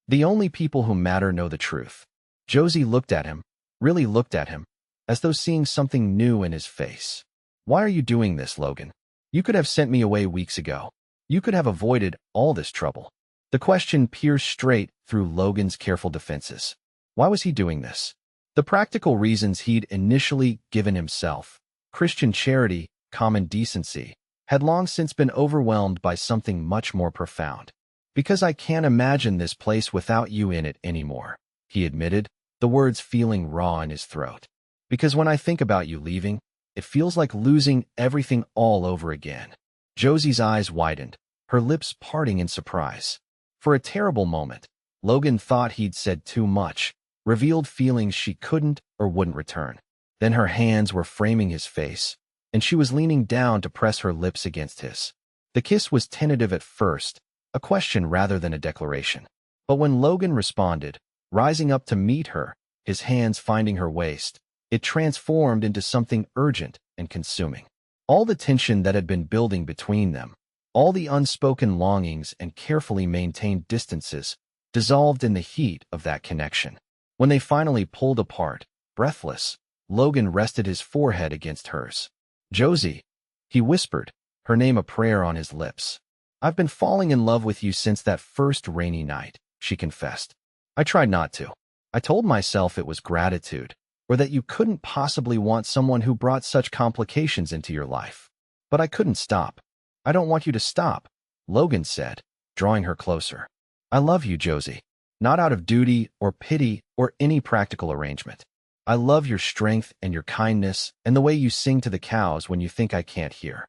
The only people who matter know the truth. Josie looked at him, really looked at him, as though seeing something new in his face. Why are you doing this, Logan? You could have sent me away weeks ago. You could have avoided all this trouble. The question pierced straight through Logan's careful defenses. Why was he doing this? The practical reasons he'd initially given himself, Christian charity, common decency, had long since been overwhelmed by something much more profound. Because I can't imagine this place without you in it anymore, he admitted, the words feeling raw in his throat. Because when I think about you leaving, it feels like losing everything all over again. Josie's eyes widened, her lips parting in surprise. For a terrible moment, Logan thought he'd said too much, revealed feelings she couldn't or wouldn't return. Then her hands were framing his face, and she was leaning down to press her lips against his. The kiss was tentative at first, a question rather than a declaration. But when Logan responded, rising up to meet her, his hands finding her waist, it transformed into something urgent and consuming. All the tension that had been building between them, all the unspoken longings and carefully maintained distances, dissolved in the heat of that connection. When they finally pulled apart, breathless, Logan rested his forehead against hers. Josie, he whispered, her name a prayer on his lips. I've been falling in love with you since that first rainy night, she confessed. I tried not to. I told myself it was gratitude, or that you couldn't possibly want someone who brought such complications into your life. But I couldn't stop. I don't want you to stop, Logan said, drawing her closer. I love you, Josie. Not out of duty or pity or any practical arrangement. I love your strength and your kindness and the way you sing to the cows when you think I can't hear.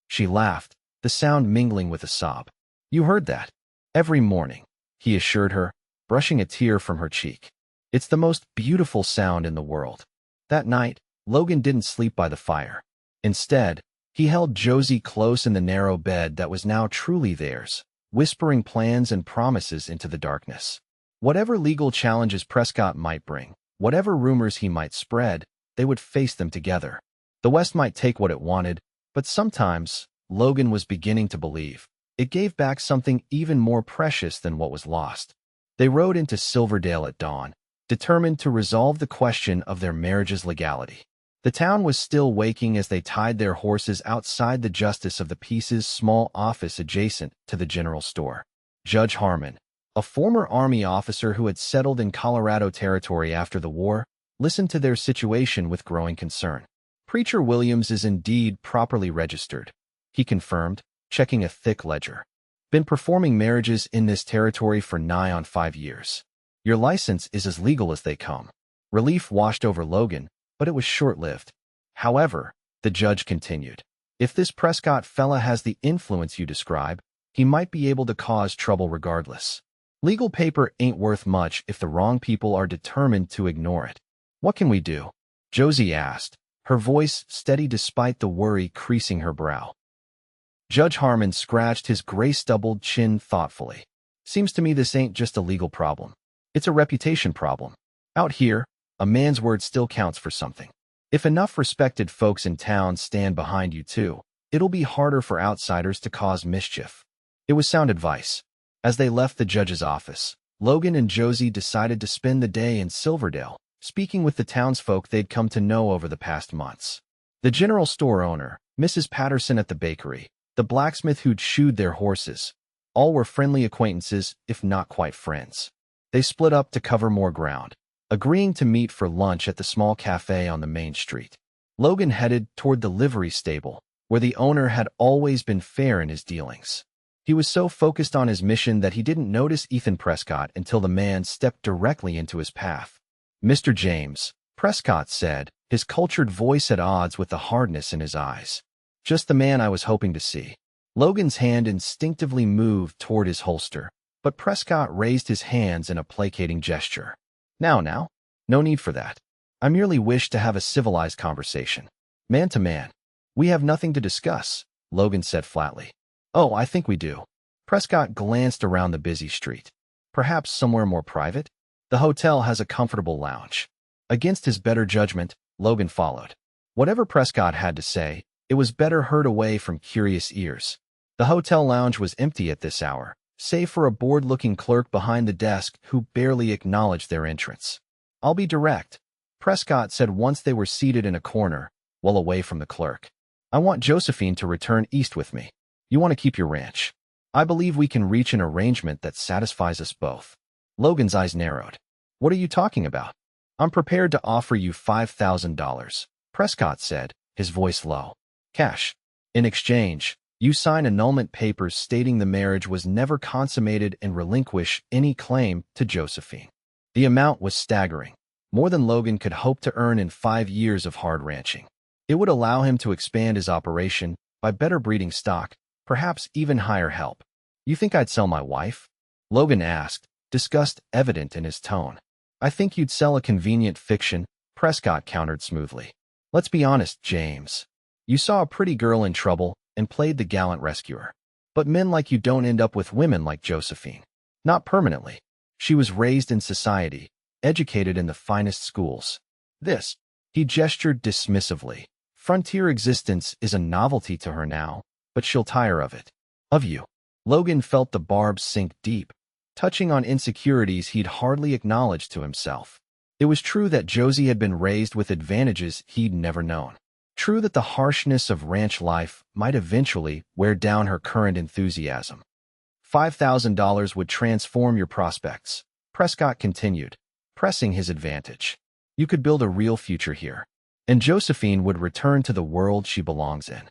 She laughed, the sound mingling with a sob. You heard that. Every morning, he assured her, brushing a tear from her cheek. It's the most beautiful sound in the world. That night, Logan didn't sleep by the fire. Instead, he held Josie close in the narrow bed that was now truly theirs, whispering plans and promises into the darkness. Whatever legal challenges Prescott might bring, whatever rumors he might spread, they would face them together. The West might take what it wanted, but sometimes, Logan was beginning to believe, it gave back something even more precious than what was lost. They rode into Silverdale at dawn, determined to resolve the question of their marriage's legality. The town was still waking as they tied their horses outside the Justice of the Peace's small office adjacent to the general store. Judge Harmon, a former Army officer who had settled in Colorado Territory after the war, listened to their situation with growing concern. Preacher Williams is indeed properly registered, he confirmed, checking a thick ledger. Been performing marriages in this territory for nigh on 5 years. Your license is as legal as they come. Relief washed over Logan, but it was short-lived. However, the judge continued, if this Prescott fella has the influence you describe, he might be able to cause trouble regardless. Legal paper ain't worth much if the wrong people are determined to ignore it. What can we do? Josie asked, her voice steady despite the worry creasing her brow. Judge Harmon scratched his gray-stubbled chin thoughtfully. Seems to me this ain't just a legal problem. It's a reputation problem. Out here, a man's word still counts for something. If enough respected folks in town stand behind you too, it'll be harder for outsiders to cause mischief. It was sound advice. As they left the judge's office, Logan and Josie decided to spend the day in Silverdale, speaking with the townsfolk they'd come to know over the past months. The general store owner, Mrs. Patterson at the bakery, the blacksmith who'd shoed their horses, all were friendly acquaintances, if not quite friends. They split up to cover more ground, agreeing to meet for lunch at the small cafe on the main street. Logan headed toward the livery stable, where the owner had always been fair in his dealings. He was so focused on his mission that he didn't notice Ethan Prescott until the man stepped directly into his path. Mr. James, Prescott said, his cultured voice at odds with the hardness in his eyes. Just the man I was hoping to see. Logan's hand instinctively moved toward his holster, but Prescott raised his hands in a placating gesture. Now, no need for that. I merely wish to have a civilized conversation. Man to man. We have nothing to discuss, Logan said flatly. Oh, I think we do. Prescott glanced around the busy street. Perhaps somewhere more private? The hotel has a comfortable lounge. Against his better judgment, Logan followed. Whatever Prescott had to say, it was better heard away from curious ears. The hotel lounge was empty at this hour, save for a bored-looking clerk behind the desk who barely acknowledged their entrance. I'll be direct, Prescott said once they were seated in a corner, well away from the clerk. I want Josephine to return east with me. You want to keep your ranch. I believe we can reach an arrangement that satisfies us both. Logan's eyes narrowed. What are you talking about? I'm prepared to offer you $5,000, Prescott said, his voice low. Cash. In exchange, you sign annulment papers stating the marriage was never consummated and relinquish any claim to Josephine. The amount was staggering, more than Logan could hope to earn in 5 years of hard ranching. It would allow him to expand his operation by better breeding stock, perhaps even hire help. You think I'd sell my wife? Logan asked, disgust evident in his tone. I think you'd sell a convenient fiction, Prescott countered smoothly. Let's be honest, James. You saw a pretty girl in trouble and played the gallant rescuer. But men like you don't end up with women like Josephine. Not permanently. She was raised in society, educated in the finest schools. He gestured dismissively. Frontier existence is a novelty to her now, but she'll tire of it. Of you. Logan felt the barbs sink deep, touching on insecurities he'd hardly acknowledged to himself. It was true that Josie had been raised with advantages he'd never known. True that the harshness of ranch life might eventually wear down her current enthusiasm. $5,000 would transform your prospects, Prescott continued, pressing his advantage. You could build a real future here. And Josephine would return to the world she belongs in.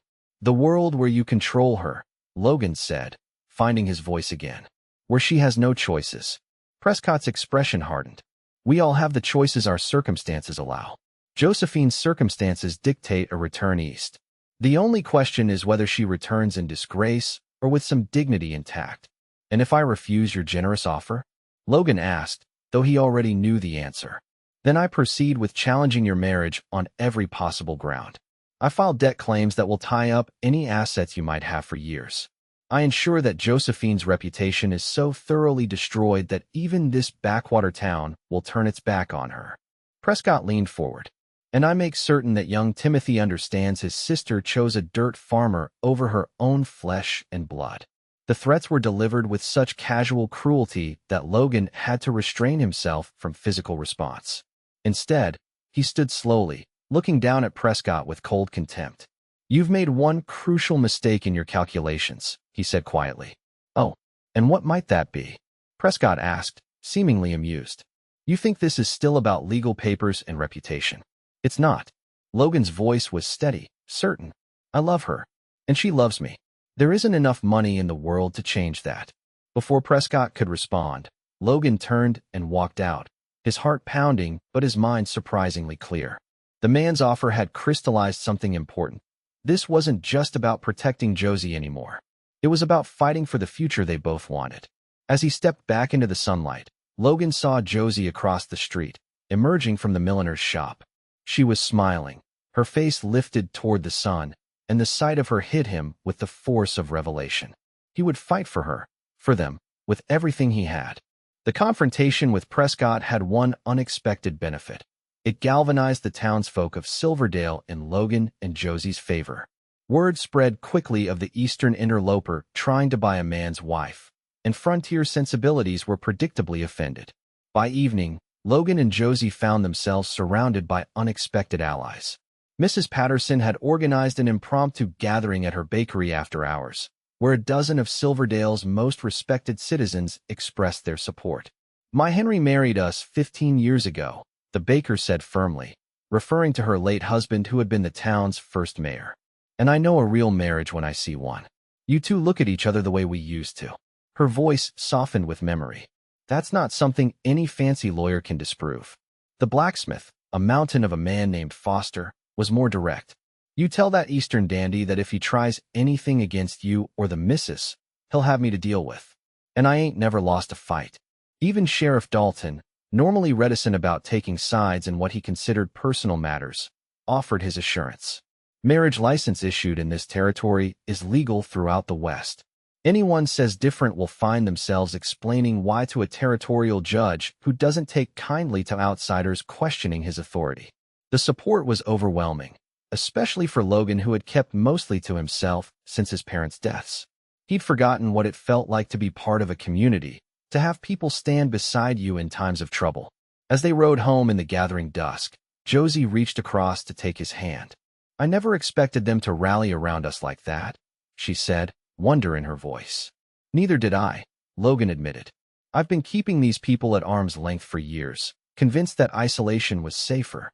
The world where you control her, Logan said, finding his voice again. Where she has no choices. Prescott's expression hardened. We all have the choices our circumstances allow. Josephine's circumstances dictate a return east. The only question is whether she returns in disgrace or with some dignity intact. And if I refuse your generous offer? Logan asked, though he already knew the answer. Then I proceed with challenging your marriage on every possible ground. I file debt claims that will tie up any assets you might have for years. I ensure that Josephine's reputation is so thoroughly destroyed that even this backwater town will turn its back on her." Prescott leaned forward. "And I make certain that young Timothy understands his sister chose a dirt farmer over her own flesh and blood." The threats were delivered with such casual cruelty that Logan had to restrain himself from physical response. Instead, he stood slowly, looking down at Prescott with cold contempt. "You've made one crucial mistake in your calculations," he said quietly. "Oh, and what might that be?" Prescott asked, seemingly amused. "You think this is still about legal papers and reputation? It's not." Logan's voice was steady, certain. "I love her, and she loves me. There isn't enough money in the world to change that." Before Prescott could respond, Logan turned and walked out, his heart pounding but his mind surprisingly clear. The man's offer had crystallized something important. This wasn't just about protecting Josie anymore. It was about fighting for the future they both wanted. As he stepped back into the sunlight, Logan saw Josie across the street, emerging from the milliner's shop. She was smiling, her face lifted toward the sun, and the sight of her hit him with the force of revelation. He would fight for her, for them, with everything he had. The confrontation with Prescott had one unexpected benefit. It galvanized the townsfolk of Silverdale in Logan and Josie's favor. Word spread quickly of the Eastern interloper trying to buy a man's wife, and frontier sensibilities were predictably offended. By evening, Logan and Josie found themselves surrounded by unexpected allies. Mrs. Patterson had organized an impromptu gathering at her bakery after hours, where a dozen of Silverdale's most respected citizens expressed their support. "My Henry married us 15 years ago," the baker said firmly, referring to her late husband who had been the town's first mayor. "And I know a real marriage when I see one. You two look at each other the way we used to." Her voice softened with memory. "That's not something any fancy lawyer can disprove." The blacksmith, a mountain of a man named Foster, was more direct. "You tell that Eastern dandy that if he tries anything against you or the missus, he'll have me to deal with. And I ain't never lost a fight." Even Sheriff Dalton, normally reticent about taking sides in what he considered personal matters, offered his assurance. "Marriage license issued in this territory is legal throughout the West. Anyone says different will find themselves explaining why to a territorial judge who doesn't take kindly to outsiders questioning his authority." The support was overwhelming, especially for Logan, who had kept mostly to himself since his parents' deaths. He'd forgotten what it felt like to be part of a community, to have people stand beside you in times of trouble. As they rode home in the gathering dusk, Josie reached across to take his hand. "I never expected them to rally around us like that," she said, wonder in her voice. "Neither did I," Logan admitted. "I've been keeping these people at arm's length for years, convinced that isolation was safer.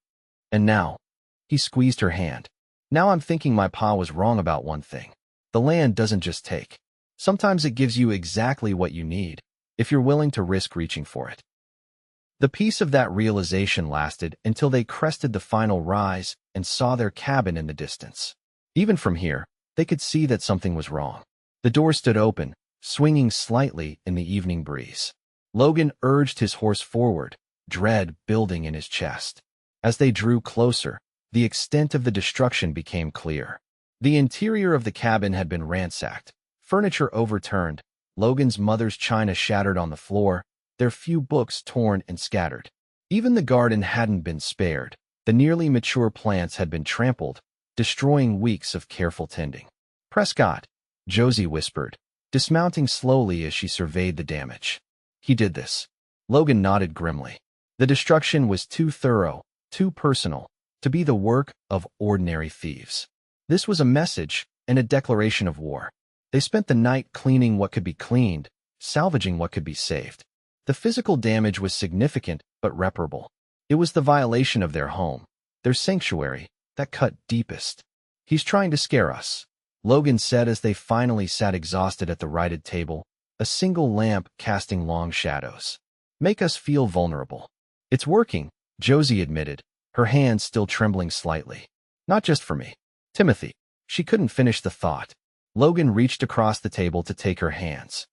And now," he squeezed her hand, "now I'm thinking my pa was wrong about one thing. The land doesn't just take. Sometimes it gives you exactly what you need, if you're willing to risk reaching for it." The peace of that realization lasted until they crested the final rise and saw their cabin in the distance. Even from here, they could see that something was wrong. The door stood open, swinging slightly in the evening breeze. Logan urged his horse forward, dread building in his chest. As they drew closer, the extent of the destruction became clear. The interior of the cabin had been ransacked, furniture overturned, Logan's mother's china shattered on the floor, their few books torn and scattered. Even the garden hadn't been spared. The nearly mature plants had been trampled, destroying weeks of careful tending. "Prescott," Josie whispered, dismounting slowly as she surveyed the damage. "He did this." Logan nodded grimly. The destruction was too thorough, too personal, to be the work of ordinary thieves. This was a message and a declaration of war. They spent the night cleaning what could be cleaned, salvaging what could be saved. The physical damage was significant but reparable. It was the violation of their home, their sanctuary, that cut deepest. "He's trying to scare us," Logan said as they finally sat exhausted at the righted table, a single lamp casting long shadows. "Make us feel vulnerable." "It's working," Josie admitted, her hands still trembling slightly. "Not just for me. Timothy." She couldn't finish the thought. Logan reached across the table to take her hands.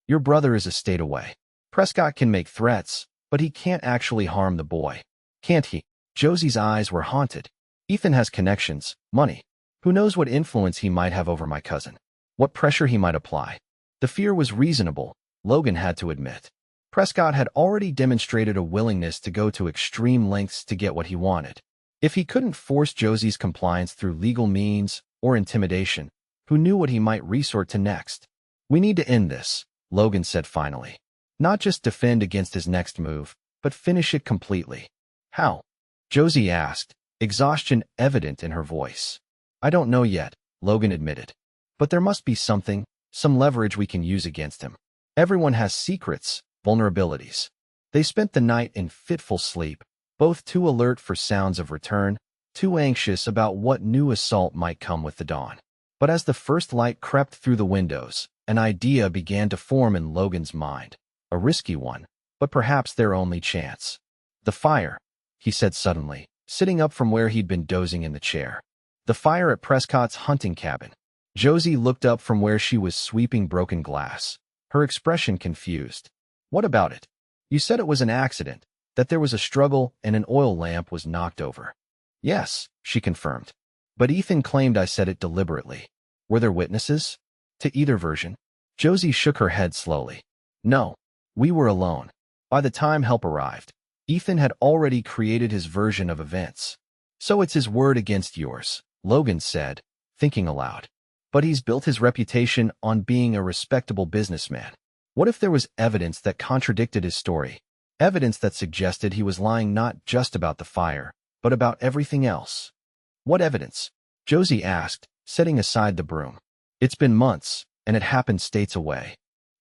"Your brother is a state away. Prescott can make threats, but he can't actually harm the boy. Can't he?" Josie's eyes were haunted. "Ethan has connections, money. Who knows what influence he might have over my cousin?" what pressure he might apply. The fear was reasonable, Logan had to admit. Prescott had already demonstrated a willingness to go to extreme lengths to get what he wanted. If he couldn't force Josie's compliance through legal means or intimidation, who knew what he might resort to next? We need to end this, Logan said finally. Not just defend against his next move, but finish it completely. How? Josie asked, exhaustion evident in her voice. I don't know yet, Logan admitted. But there must be something, some leverage we can use against him. Everyone has secrets, vulnerabilities. They spent the night in fitful sleep, both too alert for sounds of return, too anxious about what new assault might come with the dawn. But as the first light crept through the windows, an idea began to form in Logan's mind. A risky one, but perhaps their only chance. The fire, he said suddenly, sitting up from where he'd been dozing in the chair. The fire at Prescott's hunting cabin. Josie looked up from where she was sweeping broken glass, her expression confused. What about it? You said it was an accident, that there was a struggle and an oil lamp was knocked over. Yes, she confirmed. But Ethan claimed I said it deliberately. Were there witnesses? To either version? Josie shook her head slowly. No, we were alone. By the time help arrived, Ethan had already created his version of events. So it's his word against yours, Logan said, thinking aloud. But he's built his reputation on being a respectable businessman. What if there was evidence that contradicted his story? Evidence that suggested he was lying not just about the fire, but about everything else. What evidence? Josie asked, setting aside the broom. It's been months, and it happened states away.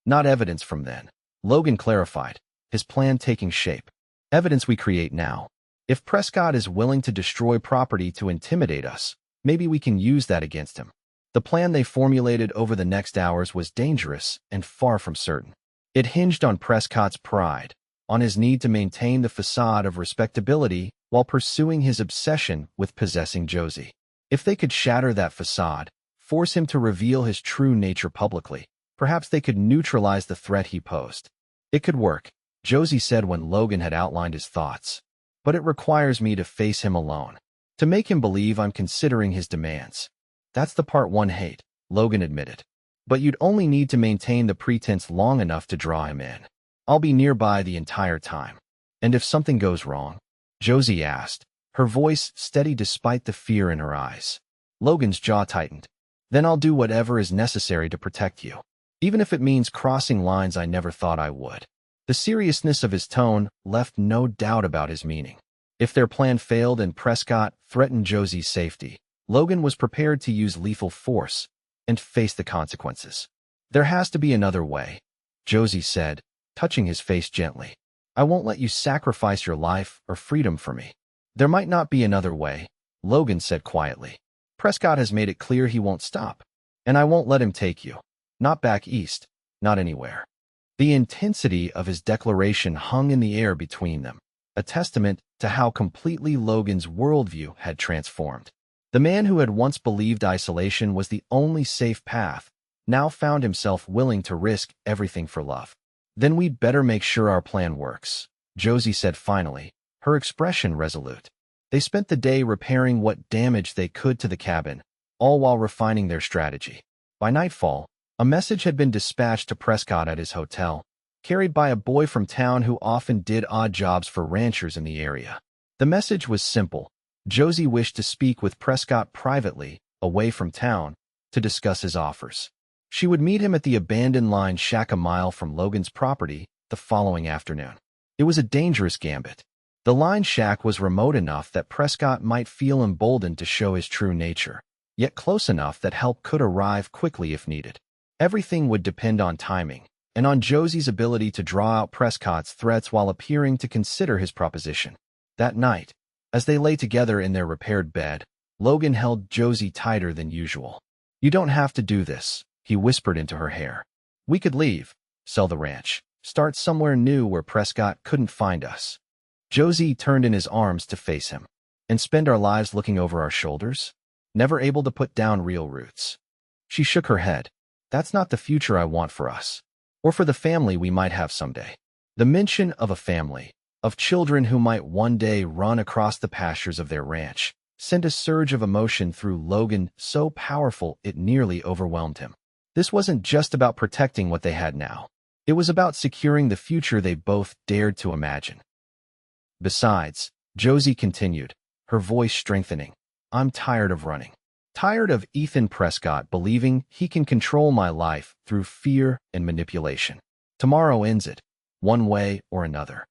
Not evidence from then, Logan clarified, his plan taking shape. Evidence we create now. If Prescott is willing to destroy property to intimidate us, maybe we can use that against him. The plan they formulated over the next hours was dangerous and far from certain. It hinged on Prescott's pride, on his need to maintain the facade of respectability while pursuing his obsession with possessing Josie. If they could shatter that facade, force him to reveal his true nature publicly, perhaps they could neutralize the threat he posed. It could work, Josie said when Logan had outlined his thoughts. But it requires me to face him alone, to make him believe I'm considering his demands. That's the part one hate, Logan admitted. But you'd only need to maintain the pretense long enough to draw him in. I'll be nearby the entire time. And if something goes wrong? Josie asked, her voice steady despite the fear in her eyes. Logan's jaw tightened. Then I'll do whatever is necessary to protect you. Even if it means crossing lines I never thought I would. The seriousness of his tone left no doubt about his meaning. If their plan failed and Prescott threatened Josie's safety, Logan was prepared to use lethal force and face the consequences. There has to be another way, Josie said, touching his face gently. I won't let you sacrifice your life or freedom for me. There might not be another way, Logan said quietly. Prescott has made it clear he won't stop. And I won't let him take you. Not back east, not anywhere. The intensity of his declaration hung in the air between them, a testament to how completely Logan's worldview had transformed. The man who had once believed isolation was the only safe path, now found himself willing to risk everything for love. Then we'd better make sure our plan works, Josie said finally, her expression resolute. They spent the day repairing what damage they could to the cabin, all while refining their strategy. By nightfall, a message had been dispatched to Prescott at his hotel, carried by a boy from town who often did odd jobs for ranchers in the area. The message was simple. Josie wished to speak with Prescott privately, away from town, to discuss his offers. She would meet him at the abandoned line shack a mile from Logan's property the following afternoon. It was a dangerous gambit. The line shack was remote enough that Prescott might feel emboldened to show his true nature, yet close enough that help could arrive quickly if needed. Everything would depend on timing, and on Josie's ability to draw out Prescott's threats while appearing to consider his proposition. That night, as they lay together in their repaired bed, Logan held Josie tighter than usual. You don't have to do this, he whispered into her hair. We could leave, sell the ranch, start somewhere new where Prescott couldn't find us. Josie turned in his arms to face him. And spend our lives looking over our shoulders? Never able to put down real roots. She shook her head. That's not the future I want for us. Or for the family we might have someday. The mention of a family, of children who might one day run across the pastures of their ranch, sent a surge of emotion through Logan so powerful it nearly overwhelmed him. This wasn't just about protecting what they had now. It was about securing the future they both dared to imagine. Besides, Josie continued, her voice strengthening, I'm tired of running. Tired of Ethan Prescott believing he can control my life through fear and manipulation. Tomorrow ends it, one way or another.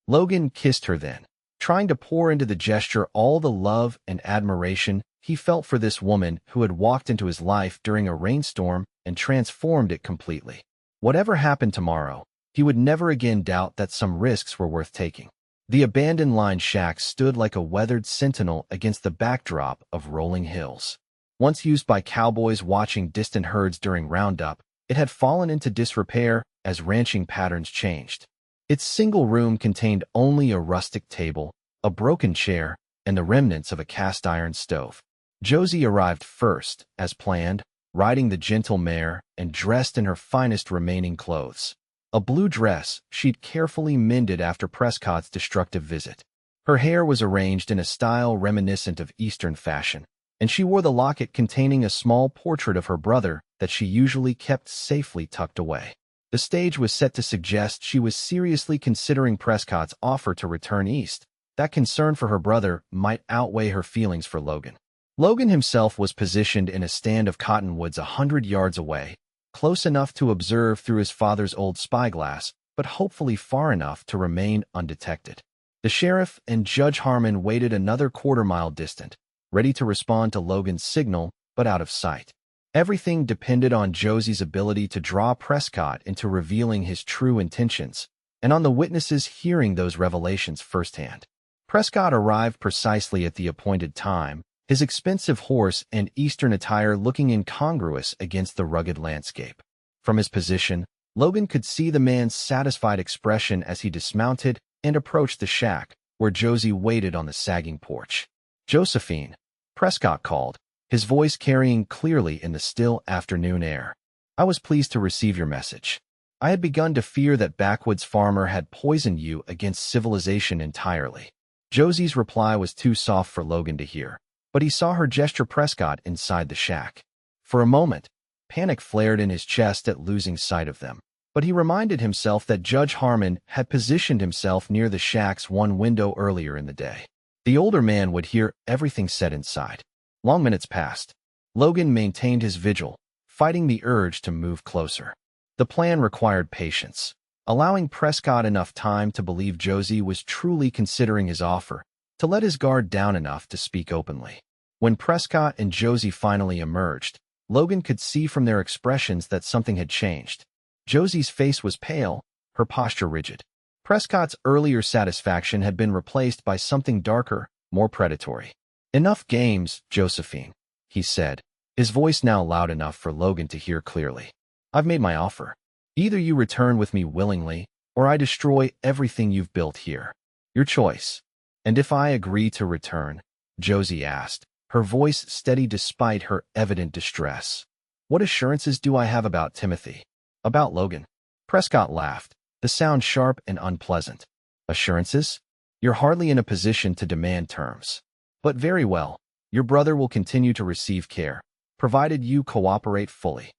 Logan kissed her then, trying to pour into the gesture all the love and admiration he felt for this woman who had walked into his life during a rainstorm and transformed it completely. Whatever happened tomorrow, he would never again doubt that some risks were worth taking. The abandoned line shack stood like a weathered sentinel against the backdrop of rolling hills. Once used by cowboys watching distant herds during roundup, it had fallen into disrepair as ranching patterns changed. Its single room contained only a rustic table, a broken chair, and the remnants of a cast-iron stove. Josie arrived first, as planned, riding the gentle mare and dressed in her finest remaining clothes. A blue dress she'd carefully mended after Prescott's destructive visit. Her hair was arranged in a style reminiscent of Eastern fashion, and she wore the locket containing a small portrait of her brother that she usually kept safely tucked away. The stage was set to suggest she was seriously considering Prescott's offer to return east. That concern for her brother might outweigh her feelings for Logan. Logan himself was positioned in a stand of cottonwoods 100 yards away, close enough to observe through his father's old spyglass, but hopefully far enough to remain undetected. The sheriff and Judge Harmon waited another quarter-mile distant, ready to respond to Logan's signal, but out of sight. Everything depended on Josie's ability to draw Prescott into revealing his true intentions, and on the witnesses hearing those revelations firsthand. Prescott arrived precisely at the appointed time, his expensive horse and Eastern attire looking incongruous against the rugged landscape. From his position, Logan could see the man's satisfied expression as he dismounted and approached the shack, where Josie waited on the sagging porch. Josephine, Prescott called, his voice carrying clearly in the still afternoon air. I was pleased to receive your message. I had begun to fear that backwoods farmer had poisoned you against civilization entirely. Josie's reply was too soft for Logan to hear, but he saw her gesture Prescott inside the shack. For a moment, panic flared in his chest at losing sight of them, but he reminded himself that Judge Harmon had positioned himself near the shack's one window earlier in the day. The older man would hear everything said inside. Long minutes passed. Logan maintained his vigil, fighting the urge to move closer. The plan required patience, allowing Prescott enough time to believe Josie was truly considering his offer, to let his guard down enough to speak openly. When Prescott and Josie finally emerged, Logan could see from their expressions that something had changed. Josie's face was pale, her posture rigid. Prescott's earlier satisfaction had been replaced by something darker, more predatory. Enough games, Josephine, he said, his voice now loud enough for Logan to hear clearly. I've made my offer. Either you return with me willingly, or I destroy everything you've built here. Your choice. And if I agree to return, Josie asked, her voice steady despite her evident distress. What assurances do I have about Timothy? About Logan? Prescott laughed, the sound sharp and unpleasant. Assurances? You're hardly in a position to demand terms. But very well, your brother will continue to receive care, provided you cooperate fully.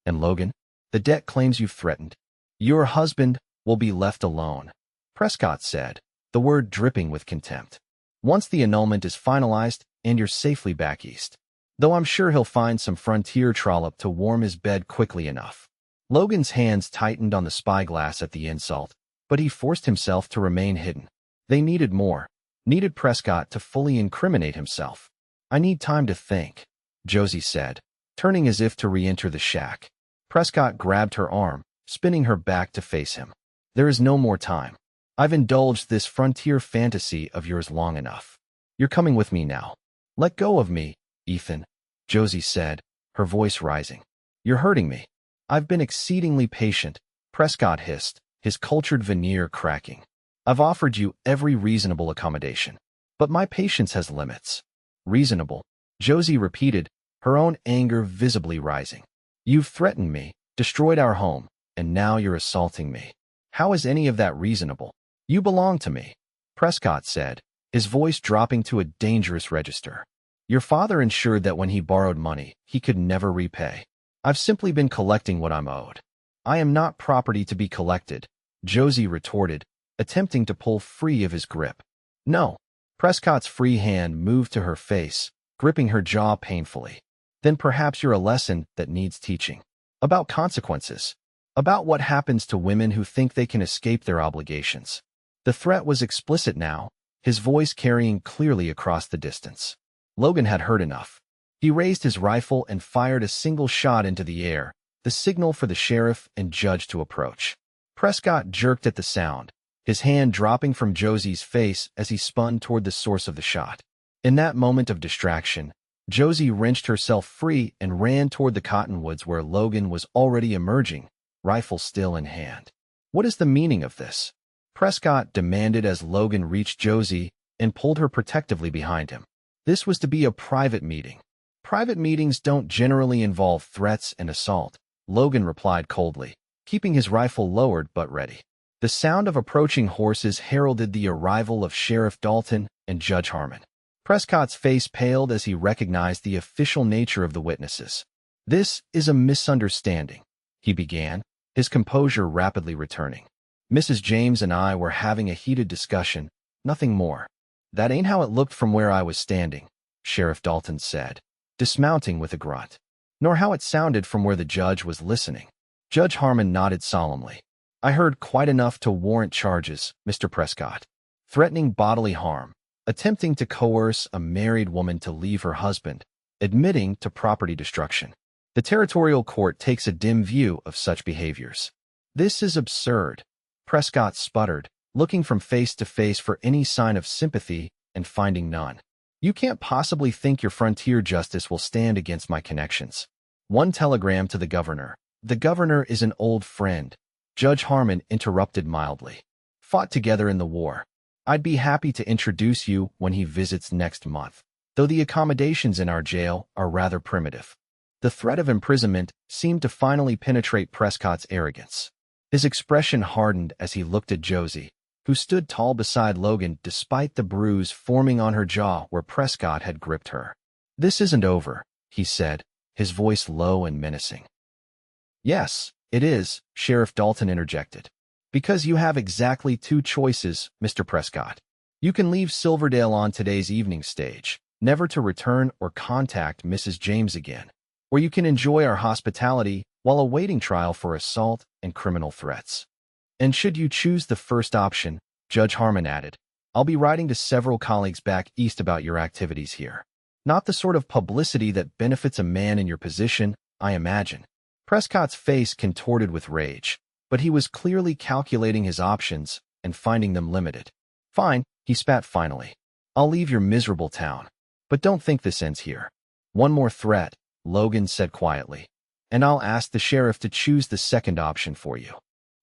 And Logan, the debt claims you've threatened. Your husband will be left alone, Prescott said, the word dripping with contempt. Once the annulment is finalized and you're safely back east. Though I'm sure he'll find some frontier trollop to warm his bed quickly enough. Logan's hands tightened on the spyglass at the insult, but he forced himself to remain hidden. They needed more. Needed Prescott to fully incriminate himself. I need time to think, Josie said, turning as if to re-enter the shack. Prescott grabbed her arm, spinning her back to face him. There is no more time. I've indulged this frontier fantasy of yours long enough. You're coming with me now. Let go of me, Ethan, Josie said, her voice rising. You're hurting me. I've been exceedingly patient, Prescott hissed, his cultured veneer cracking. I've offered you every reasonable accommodation. But my patience has limits. Reasonable, Josie repeated, her own anger visibly rising. You've threatened me, destroyed our home, and now you're assaulting me. How is any of that reasonable? You belong to me, Prescott said, his voice dropping to a dangerous register. Your father ensured that when he borrowed money, he could never repay. I've simply been collecting what I'm owed. I am not property to be collected, Josie retorted, attempting to pull free of his grip. No. Prescott's free hand moved to her face, gripping her jaw painfully. Then perhaps you're a lesson that needs teaching. About consequences. About what happens to women who think they can escape their obligations. The threat was explicit now, his voice carrying clearly across the distance. Logan had heard enough. He raised his rifle and fired a single shot into the air, the signal for the sheriff and judge to approach. Prescott jerked at the sound, his hand dropping from Josie's face as he spun toward the source of the shot. In that moment of distraction, Josie wrenched herself free and ran toward the cottonwoods where Logan was already emerging, rifle still in hand. What is the meaning of this? Prescott demanded as Logan reached Josie and pulled her protectively behind him. This was to be a private meeting. Private meetings don't generally involve threats and assault, Logan replied coldly, keeping his rifle lowered but ready. The sound of approaching horses heralded the arrival of Sheriff Dalton and Judge Harmon. Prescott's face paled as he recognized the official nature of the witnesses. "This is a misunderstanding," he began, his composure rapidly returning. "Mrs. James and I were having a heated discussion, nothing more." "That ain't how it looked from where I was standing," Sheriff Dalton said, dismounting with a grunt. "Nor how it sounded from where the judge was listening." Judge Harmon nodded solemnly. "I heard quite enough to warrant charges, Mr. Prescott. Threatening bodily harm, attempting to coerce a married woman to leave her husband, admitting to property destruction. The territorial court takes a dim view of such behaviors." "This is absurd," Prescott sputtered, looking from face to face for any sign of sympathy and finding none. "You can't possibly think your frontier justice will stand against my connections." "One telegram to the governor. The governor is an old friend," Judge Harmon interrupted mildly. "Fought together in the war. I'd be happy to introduce you when he visits next month, though the accommodations in our jail are rather primitive." The threat of imprisonment seemed to finally penetrate Prescott's arrogance. His expression hardened as he looked at Josie, who stood tall beside Logan despite the bruise forming on her jaw where Prescott had gripped her. "This isn't over," he said, his voice low and menacing. "Yes, it is," Sheriff Dalton interjected. "Because you have exactly two choices, Mr. Prescott. You can leave Silverdale on today's evening stage, never to return or contact Mrs. James again. Or you can enjoy our hospitality while awaiting trial for assault and criminal threats. And should you choose the first option," Judge Harmon added, "I'll be writing to several colleagues back east about your activities here. Not the sort of publicity that benefits a man in your position, I imagine." Prescott's face contorted with rage, but he was clearly calculating his options and finding them limited. "Fine," he spat finally. "I'll leave your miserable town. But don't think this ends here. One more threat," Logan said quietly, "and I'll ask the sheriff to choose the second option for you."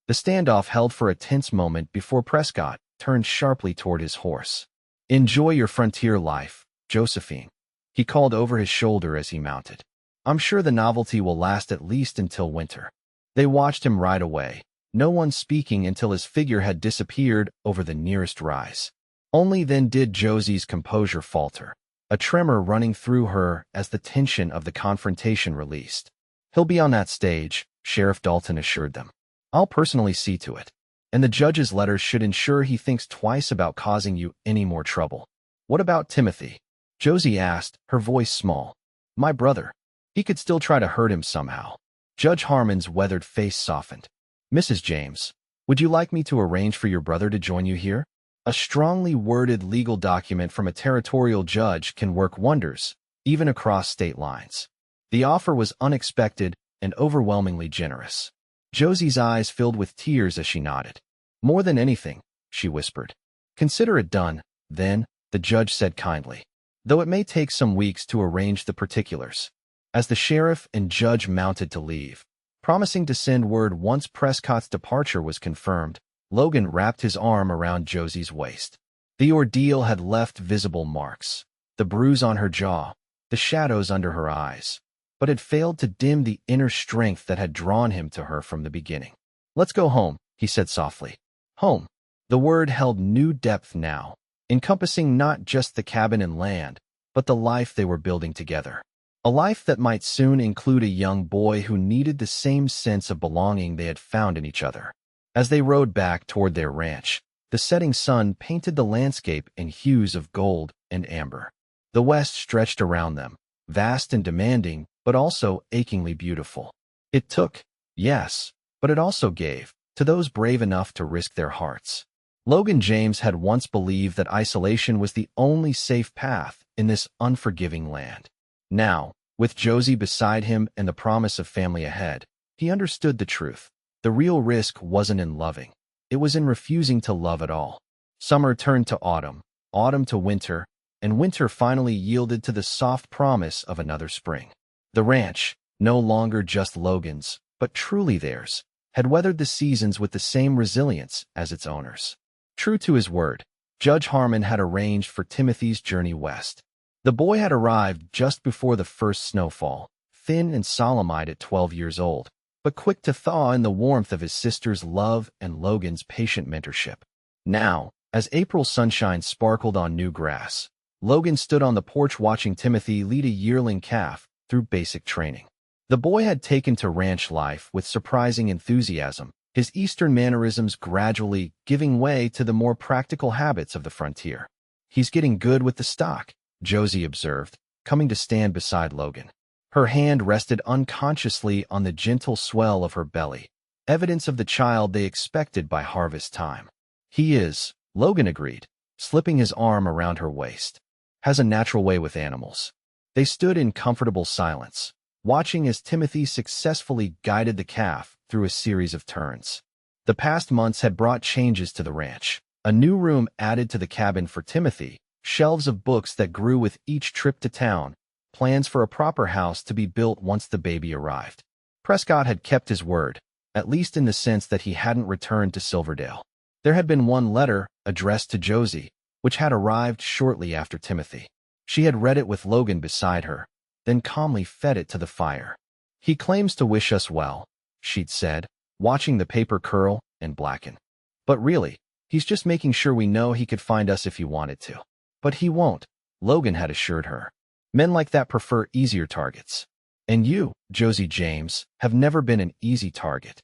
The standoff held for a tense moment before Prescott turned sharply toward his horse. "Enjoy your frontier life, Josephine," he called over his shoulder as he mounted. "I'm sure the novelty will last at least until winter." They watched him ride away, no one speaking until his figure had disappeared over the nearest rise. Only then did Josie's composure falter, a tremor running through her as the tension of the confrontation released. "He'll be on that stage," Sheriff Dalton assured them. "I'll personally see to it. And the judge's letters should ensure he thinks twice about causing you any more trouble." "What about Timothy?" Josie asked, her voice small. "My brother. He could still try to hurt him somehow." Judge Harmon's weathered face softened. "Mrs. James, would you like me to arrange for your brother to join you here? A strongly worded legal document from a territorial judge can work wonders, even across state lines." The offer was unexpected and overwhelmingly generous. Josie's eyes filled with tears as she nodded. "More than anything," she whispered. "Consider it done, then," the judge said kindly, "though it may take some weeks to arrange the particulars." As the sheriff and judge mounted to leave, promising to send word once Prescott's departure was confirmed, Logan wrapped his arm around Josie's waist. The ordeal had left visible marks, the bruise on her jaw, the shadows under her eyes, but had failed to dim the inner strength that had drawn him to her from the beginning. "Let's go home," he said softly. Home. The word held new depth now, encompassing not just the cabin and land, but the life they were building together. A life that might soon include a young boy who needed the same sense of belonging they had found in each other. As they rode back toward their ranch, the setting sun painted the landscape in hues of gold and amber. The west stretched around them, vast and demanding, but also achingly beautiful. It took, yes, but it also gave, to those brave enough to risk their hearts. Logan James had once believed that isolation was the only safe path in this unforgiving land. Now, with Josie beside him and the promise of family ahead, he understood the truth. The real risk wasn't in loving. It was in refusing to love at all. Summer turned to autumn, autumn to winter, and winter finally yielded to the soft promise of another spring. The ranch, no longer just Logan's, but truly theirs, had weathered the seasons with the same resilience as its owners. True to his word, Judge Harmon had arranged for Timothy's journey west. The boy had arrived just before the first snowfall, thin and solemn-eyed at 12 years old, but quick to thaw in the warmth of his sister's love and Logan's patient mentorship. Now, as April sunshine sparkled on new grass, Logan stood on the porch watching Timothy lead a yearling calf through basic training. The boy had taken to ranch life with surprising enthusiasm, his eastern mannerisms gradually giving way to the more practical habits of the frontier. "He's getting good with the stock," Josie observed, coming to stand beside Logan. Her hand rested unconsciously on the gentle swell of her belly, evidence of the child they expected by harvest time. "He is," Logan agreed, slipping his arm around her waist. "Has a natural way with animals." They stood in comfortable silence, watching as Timothy successfully guided the calf through a series of turns. The past months had brought changes to the ranch. A new room added to the cabin for Timothy, shelves of books that grew with each trip to town, plans for a proper house to be built once the baby arrived. Prescott had kept his word, at least in the sense that he hadn't returned to Silverdale. There had been one letter, addressed to Josie, which had arrived shortly after Timothy. She had read it with Logan beside her, then calmly fed it to the fire. "He claims to wish us well," she'd said, watching the paper curl and blacken. "But really, he's just making sure we know he could find us if he wanted to." "But he won't," Logan had assured her. "Men like that prefer easier targets. And you, Josie James, have never been an easy target."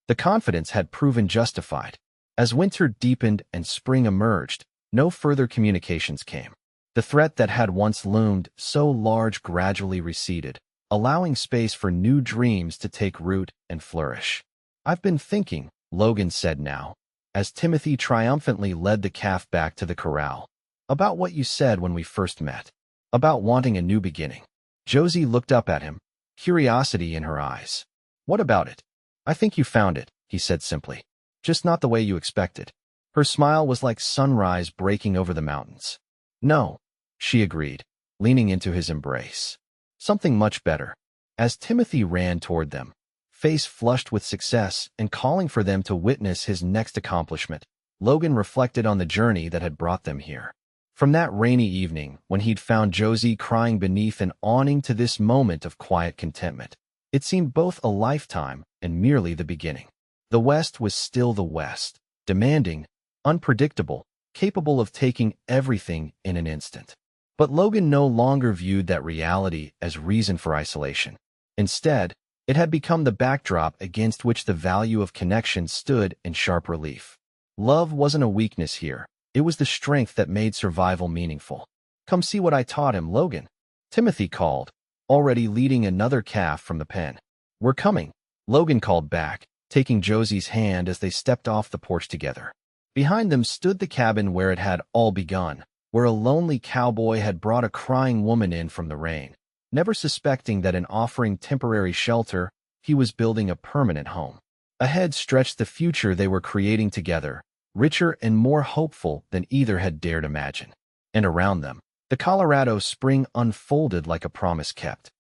The confidence had proven justified. As winter deepened and spring emerged, no further communications came. The threat that had once loomed so large gradually receded, allowing space for new dreams to take root and flourish. "I've been thinking," Logan said now, as Timothy triumphantly led the calf back to the corral, "about what you said when we first met, about wanting a new beginning." Josie looked up at him, curiosity in her eyes. "What about it?" "I think you found it," he said simply. "Just not the way you expected." Her smile was like sunrise breaking over the mountains. "No," she agreed, leaning into his embrace. "Something much better." As Timothy ran toward them, face flushed with success and calling for them to witness his next accomplishment, Logan reflected on the journey that had brought them here. From that rainy evening when he'd found Josie crying beneath an awning to this moment of quiet contentment, it seemed both a lifetime and merely the beginning. The West was still the West, demanding, unpredictable, capable of taking everything in an instant. But Logan no longer viewed that reality as reason for isolation. Instead, it had become the backdrop against which the value of connection stood in sharp relief. Love wasn't a weakness here. It was the strength that made survival meaningful. "Come see what I taught him, Logan," Timothy called, already leading another calf from the pen. "We're coming," Logan called back, taking Josie's hand as they stepped off the porch together. Behind them stood the cabin where it had all begun, where a lonely cowboy had brought a crying woman in from the rain, never suspecting that in offering temporary shelter, he was building a permanent home. Ahead stretched the future they were creating together, richer and more hopeful than either had dared imagine. And around them, the Colorado spring unfolded like a promise kept.